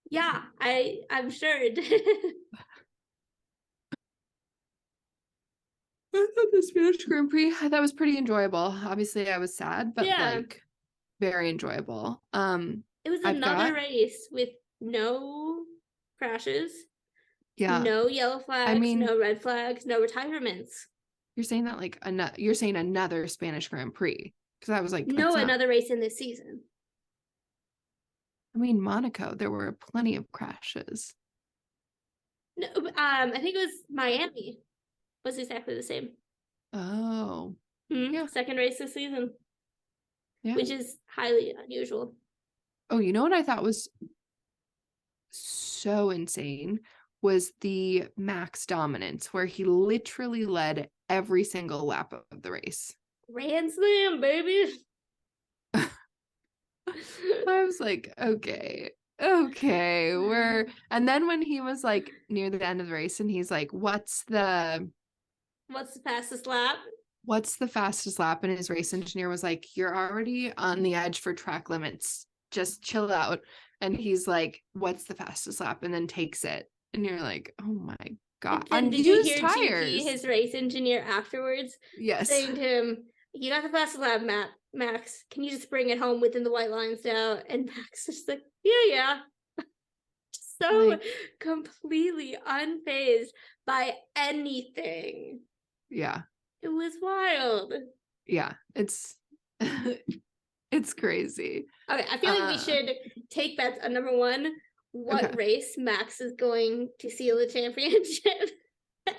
Yeah, I'm sure it did. I thought the Spanish Grand Prix, that was pretty enjoyable. Obviously, I was sad, but Yeah. like very enjoyable. It was I've another got, race with no crashes, yeah. no yellow I flags, mean, no red flags, no retirements. you're saying that like you're saying another Spanish Grand Prix, because I was like, No, another race in this season. I mean, Monaco, there were plenty of crashes. No, I think it was Miami. Was exactly the same. Oh, Yeah. Second race this season. Yeah. Which is highly unusual. Oh, you know what I thought was so insane was the Max dominance, where he literally led every single lap of the race. Grand Slam, baby. I was like, okay, and then when he was like near the end of the race and he's like, what's the fastest lap? What's the fastest lap? And his race engineer was like, you're already on the edge for track limits. Just chill out. And he's like, what's the fastest lap? And then takes it. And you're like, oh my God. And did you hear tires. Yuki, his race engineer, afterwards? Yes. Saying to him, you got the fastest lap, Max. Can you just bring it home within the white lines now? And Max is just like, yeah. Just so completely unfazed by anything. Yeah. It was wild. Yeah. It's it's crazy. Okay, I feel like we should take bets on number one, what race Max is going to seal the championship.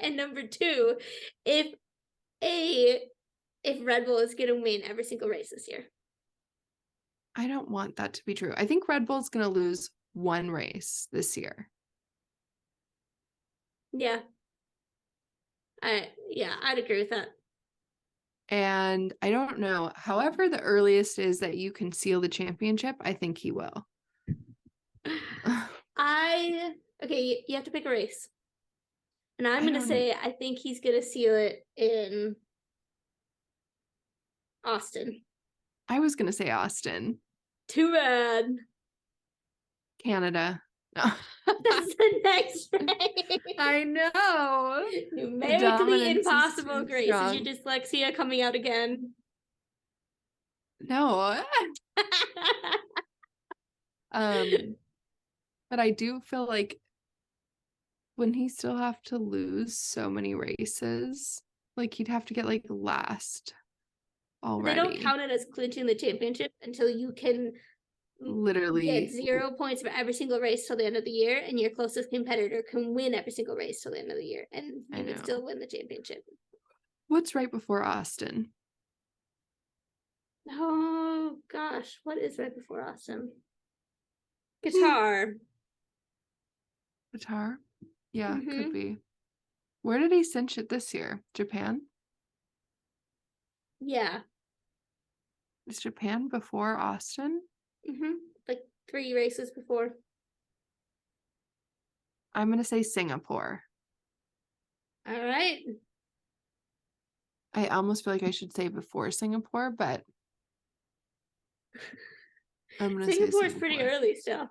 And number two, if Red Bull is gonna win every single race this year. I don't want that to be true. I think Red Bull's gonna lose one race this year. Yeah. I'd agree with that. And I don't know. However, the earliest is that you can seal the championship, I think he will. Okay, you have to pick a race. And I'm gonna say I think he's gonna seal it in Austin. I was gonna say Austin. Too bad. Canada. No. That's the next race. I know. Numerically impossible, Grace. Is your dyslexia coming out again? No. But I do feel like when he still have to lose so many races, like he'd have to get like last already. They don't count it as clinching the championship until you can literally get 0 points for every single race till the end of the year, and your closest competitor can win every single race till the end of the year, and you would still win the championship. What's right before Austin? Oh gosh, what is right before Austin? Qatar. Qatar? Yeah, could be. Where did he cinch it this year? Japan? Yeah. Is Japan before Austin? Like 3 races before. I'm going to say Singapore. All right. I almost feel like I should say before Singapore, but I'm going to say Singapore. Singapore's pretty early still.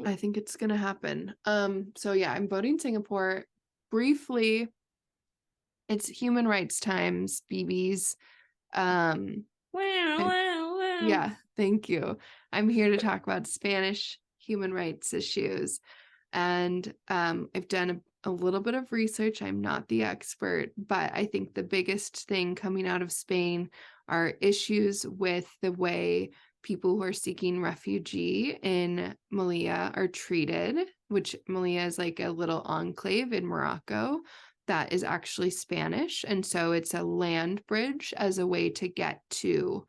I think it's going to happen. So yeah, I'm voting Singapore. Briefly, it's human rights times, BBs. Yeah, thank you. I'm here to talk about Spanish human rights issues. And I've done a little bit of research. I'm not the expert, but I think the biggest thing coming out of Spain are issues with the way people who are seeking refugee in Melilla are treated, which Melilla is like a little enclave in Morocco that is actually Spanish. And so it's a land bridge as a way to get to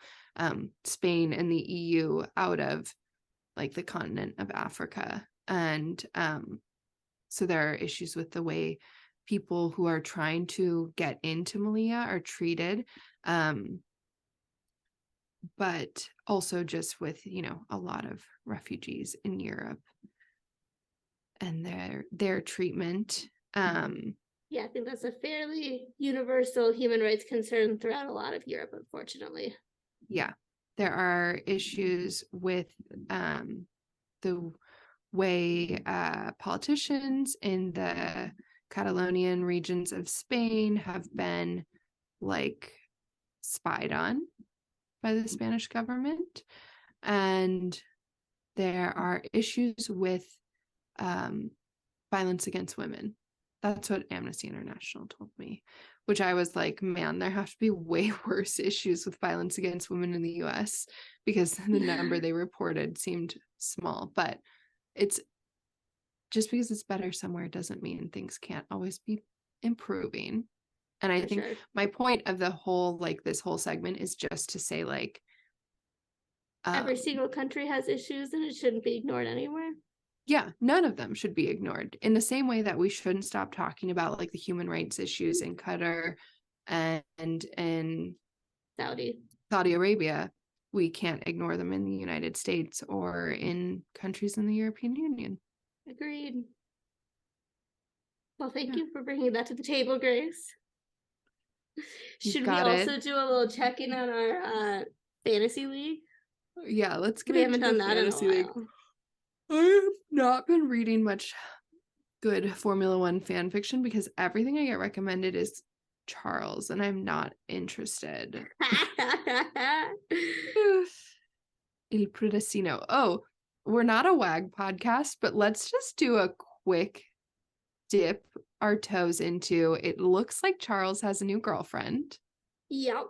Spain and the EU out of like the continent of Africa. And so there are issues with the way people who are trying to get into Melilla are treated. but also just with, you know, a lot of refugees in Europe and their treatment. Yeah, I think that's a fairly universal human rights concern throughout a lot of Europe, unfortunately. Yeah, there are issues with the way politicians in the Catalonian regions of Spain have been like spied on by the Spanish government. And there are issues with violence against women. That's what Amnesty International told me, which I was like, man, there have to be way worse issues with violence against women in the US, because the number they reported seemed small. But it's just because it's better somewhere doesn't mean things can't always be improving. And I think my point of the whole, like this whole segment is just to say, like, every single country has issues and it shouldn't be ignored anywhere. Yeah, none of them should be ignored, in the same way that we shouldn't stop talking about like the human rights issues in Qatar and in Saudi Arabia. We can't ignore them in the United States or in countries in the European Union. Agreed. Well, thank you for bringing that to the table, Grace. Should we also do a little check-in on our fantasy league? Yeah, let's get we haven't done that in a while. I have not been reading much good Formula One fan fiction because everything I get recommended is Charles, and I'm not interested. Il Predestino. Oh, we're not a WAG podcast, but let's just do a quick dip our toes into. It looks like Charles has a new girlfriend. Yep.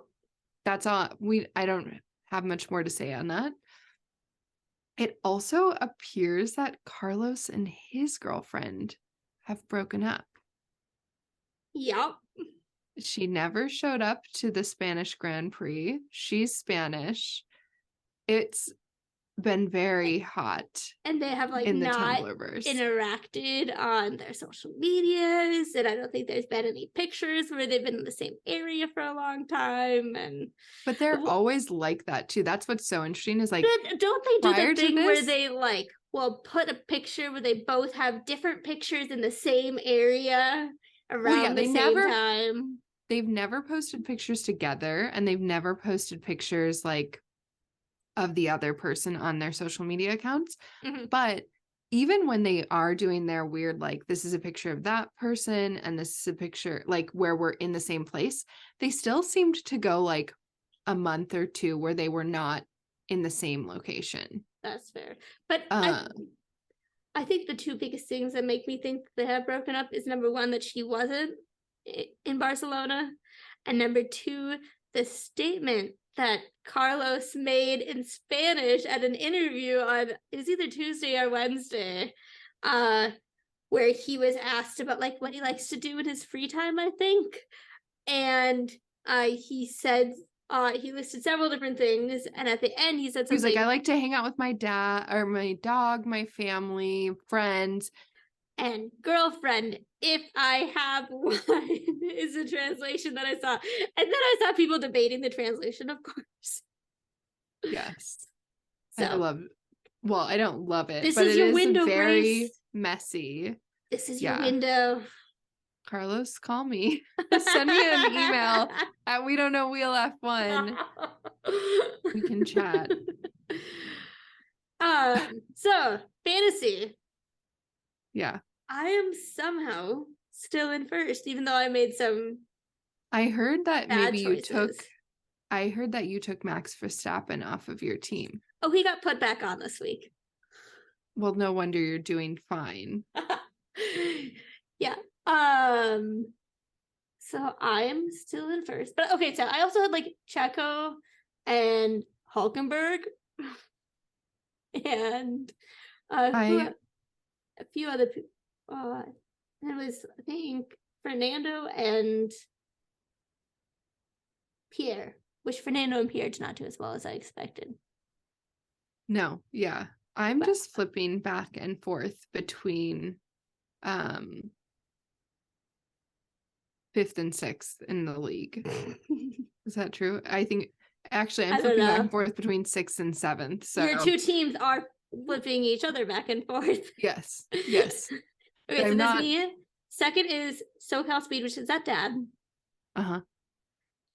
That's all. I don't have much more to say on that. It also appears that Carlos and his girlfriend have broken up. Yep. She never showed up to the Spanish Grand Prix. She's Spanish. It's been very hot. And they have like not interacted on their social medias. And I don't think there's been any pictures where they've been in the same area for a long time. But they're always like that too. That's what's so interesting is like, don't they do the thing where they like will put a picture where they both have different pictures in the same area around the same time? They've never posted pictures together, and they've never posted pictures like of the other person on their social media accounts. Mm-hmm. But even when they are doing their weird, like, this is a picture of that person and this is a picture like where we're in the same place, they still seemed to go like a month or two where they were not in the same location. That's fair. But I think the two biggest things that make me think they have broken up is, number one, that she wasn't in Barcelona, and number two, the statement that Carlos made in Spanish at an interview on, it was either Tuesday or Wednesday, where he was asked about like what he likes to do in his free time, I think. And he said, he listed several different things, and at the end he said something. He was like, I like to hang out with my dad or my dog, my family, friends. And girlfriend, if I have one, is the translation that I saw. And then I saw people debating the translation, of course. Yes. So, I don't love it. This is your window, very Grace. Messy. This is your window. Carlos, call me. Send me an email at We Don't Know Wheel F1. We can chat. So fantasy. Yeah. I am somehow still in first, even though I made some. I heard that maybe choices. I heard that you took Max Verstappen off of your team. Oh, he got put back on this week. Well, no wonder you're doing fine. Yeah. So I am still in first. But okay, so I also had like Checo and Hulkenberg. And a few other people. It was, I think, Fernando and Pierre, which Fernando and Pierre did not do as well as I expected. No, yeah. I'm just flipping back and forth between 5th and 6th in the league. Is that true? I think Actually, I'm flipping back and forth between 6th and 7th. So your two teams are flipping each other back and forth. Yes. Okay, so that's me. Second is SoCal Speed, which is that Dad.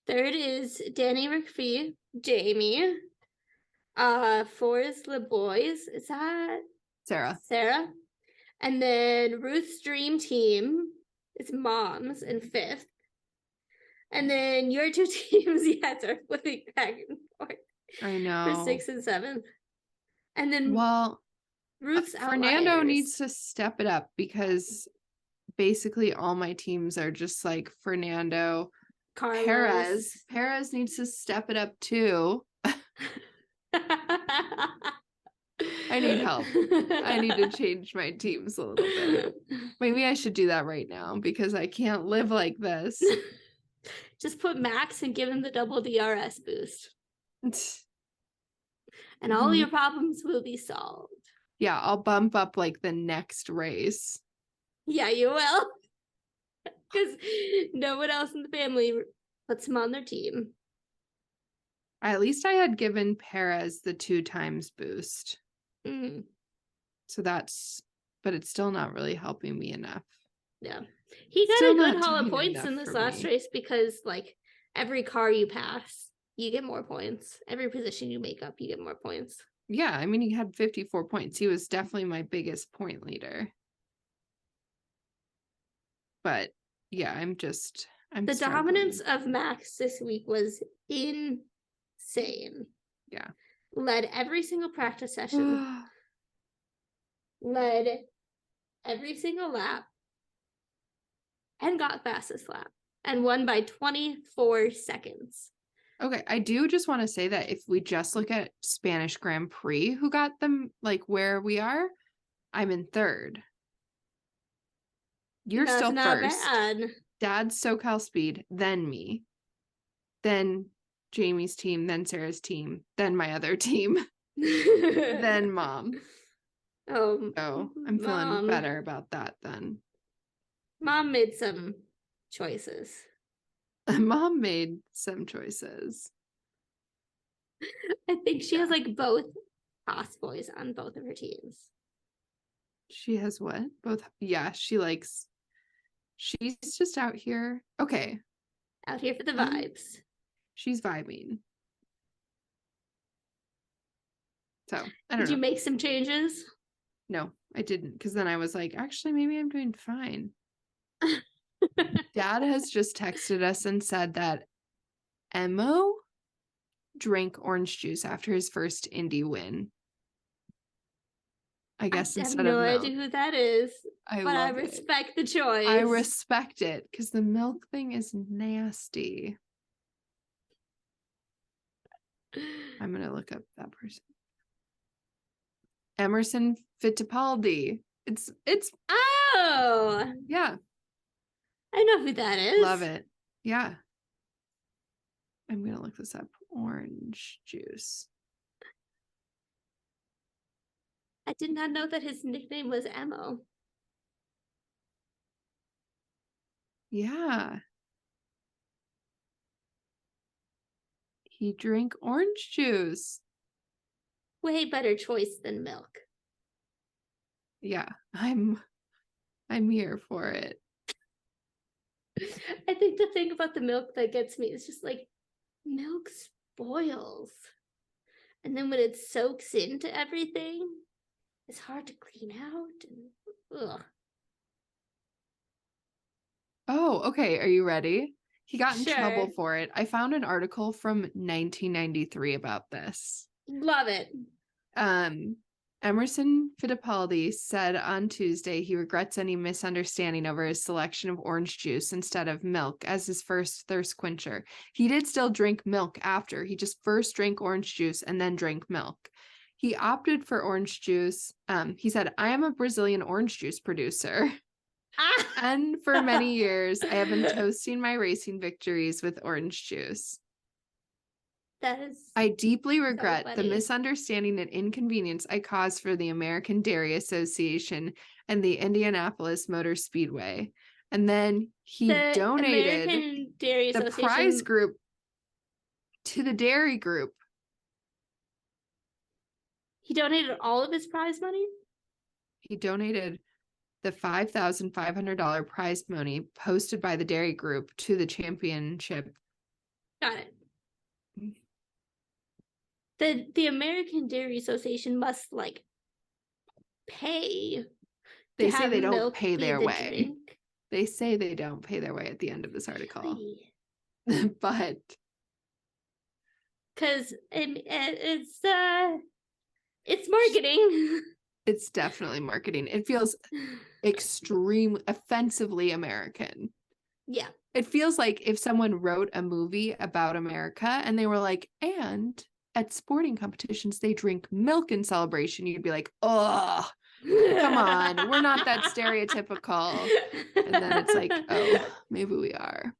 Third is Danny McPhee, Jamie. 4 is the boys. Is that Sarah? And then Ruth's dream team is Moms in 5th. And then your two teams, are flipping back and forth. I know. For 6th and 7th. And then Ruth's Fernando outliers. needs to step it up because basically all my teams are just like Fernando. Carlos. Perez needs to step it up too. I need help. I need to change my teams a little bit. Maybe I should do that right now because I can't live like this. Just put Max and give him the double DRS boost. And all your problems will be solved. Yeah, I'll bump up like the next race. Yeah, you will. Because no one else in the family puts him on their team. At least I had given Perez the 2 times boost. So but it's still not really helping me enough. Yeah. He got a good haul of points in this last race because, like, every car you pass, you get more points. Every position you make up, you get more points. Yeah, I mean, he had 54 points. He was definitely my biggest point leader. But yeah, the dominance of Max this week was insane. Yeah. Led every single practice session. Led every single lap. And got fastest lap. And won by 24 seconds. Okay, I do just want to say that if we just look at Spanish Grand Prix, who got them, like, where we are, I'm in 3rd. You're still not first. Bad. Dad's SoCal Speed, then me. Then Jamie's team, then Sarah's team, then my other team, then Mom. So I'm feeling better about that then. Mom made some choices. Mom made some choices. I think she has like both Haas boys on both of her teams. She has what? Both? Yeah, she's just out here. Okay. Out here for the vibes. She's vibing. So, I don't know. Did you make some changes? No, I didn't. Because then I was like, actually, maybe I'm doing fine. Dad has just texted us and said that Emo drank orange juice after his first Indy win. I guess instead of milk. I have no idea who that is. But I respect the choice. I respect it because the milk thing is nasty. I'm gonna look up that person. Emerson Fittipaldi. It's oh yeah. I know who that is. Love it. Yeah. I'm gonna look this up. Orange juice. I did not know that his nickname was Emo. Yeah. He drank orange juice. Way better choice than milk. Yeah, I'm here for it. I think the thing about the milk that gets me is just like milk spoils. And then when it soaks into everything, it's hard to clean out. Ugh. Oh, okay. Are you ready? He got in trouble for it. I found an article from 1993 about this. Love it. Emerson Fittipaldi said on Tuesday he regrets any misunderstanding over his selection of orange juice instead of milk as his first thirst quencher. He did still drink milk after. He just first drank orange juice and then drank milk. He opted for orange juice. He said, "I am a Brazilian orange juice producer." And for many years, I have been toasting my racing victories with orange juice. I deeply regret the misunderstanding and inconvenience I caused for the American Dairy Association and the Indianapolis Motor Speedway. And then he donated American Dairy the prize group. to the dairy group. He donated all of his prize money? He donated the $5,500 prize money posted by the dairy group to the championship. Got it. The American Dairy Association must like pay. They say they don't pay their way. Drink. They say they don't pay their way at the end of this article. But because it's marketing. It's definitely marketing. It feels extremely offensively American. Yeah. It feels like if someone wrote a movie about America and they were like, and at sporting competitions, they drink milk in celebration, you'd be like, oh, come on, we're not that stereotypical. And then it's like, oh, maybe we are.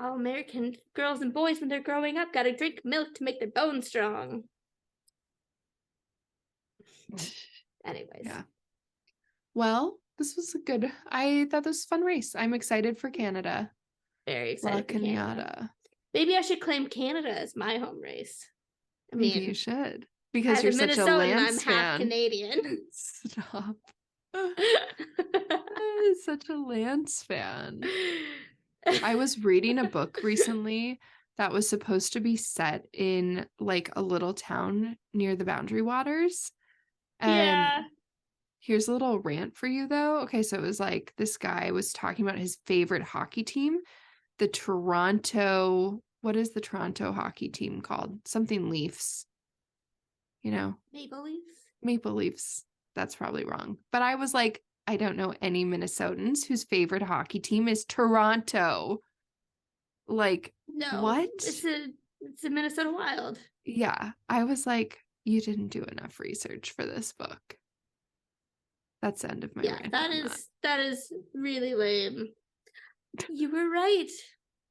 All American girls and boys, when they're growing up, gotta drink milk to make their bones strong. Anyways. Yeah. Well, this was I thought this was a fun race. I'm excited for Canada. Very excited for Canada. Maybe I should claim Canada as my home race. I mean, maybe you should. Because you're such a Lance fan. I'm half Canadian. Stop. Such a Lance fan. I was reading a book recently that was supposed to be set in like a little town near the Boundary Waters. And here's a little rant for you though. Okay, so it was like this guy was talking about his favorite hockey team, the Toronto, what is the Toronto hockey team called? Something Leafs. You know? Maple Leafs? Maple Leafs. That's probably wrong. But I was like, I don't know any Minnesotans whose favorite hockey team is Toronto. Like, no, what? It's a Minnesota Wild. Yeah. I was like, you didn't do enough research for this book. That's the end of my rant. That is really lame. You were right.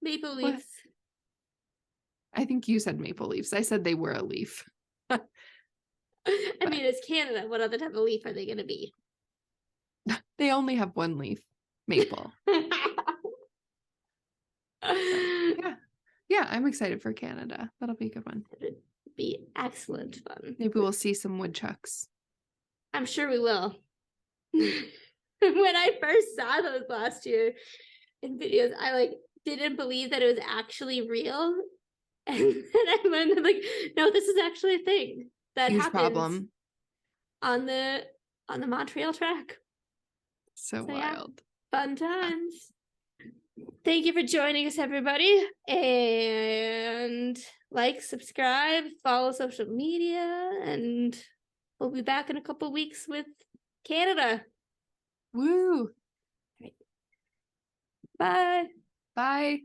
Maple Leafs. What? I think you said Maple Leafs. I said they were a leaf. I mean, it's Canada. What other type of leaf are they going to be? They only have one leaf. Maple. Yeah, I'm excited for Canada. That'll be a good one. It'd be excellent fun. Maybe we'll see some woodchucks. I'm sure we will. When I first saw those last year in videos, I didn't believe that it was actually real. And then I learned no, this is actually a thing that Huge happens problem on the Montreal track. So wild. Yeah, fun times. Thank you for joining us, everybody. And subscribe, follow social media, and we'll be back in a couple weeks with Canada. Woo! Bye. Bye.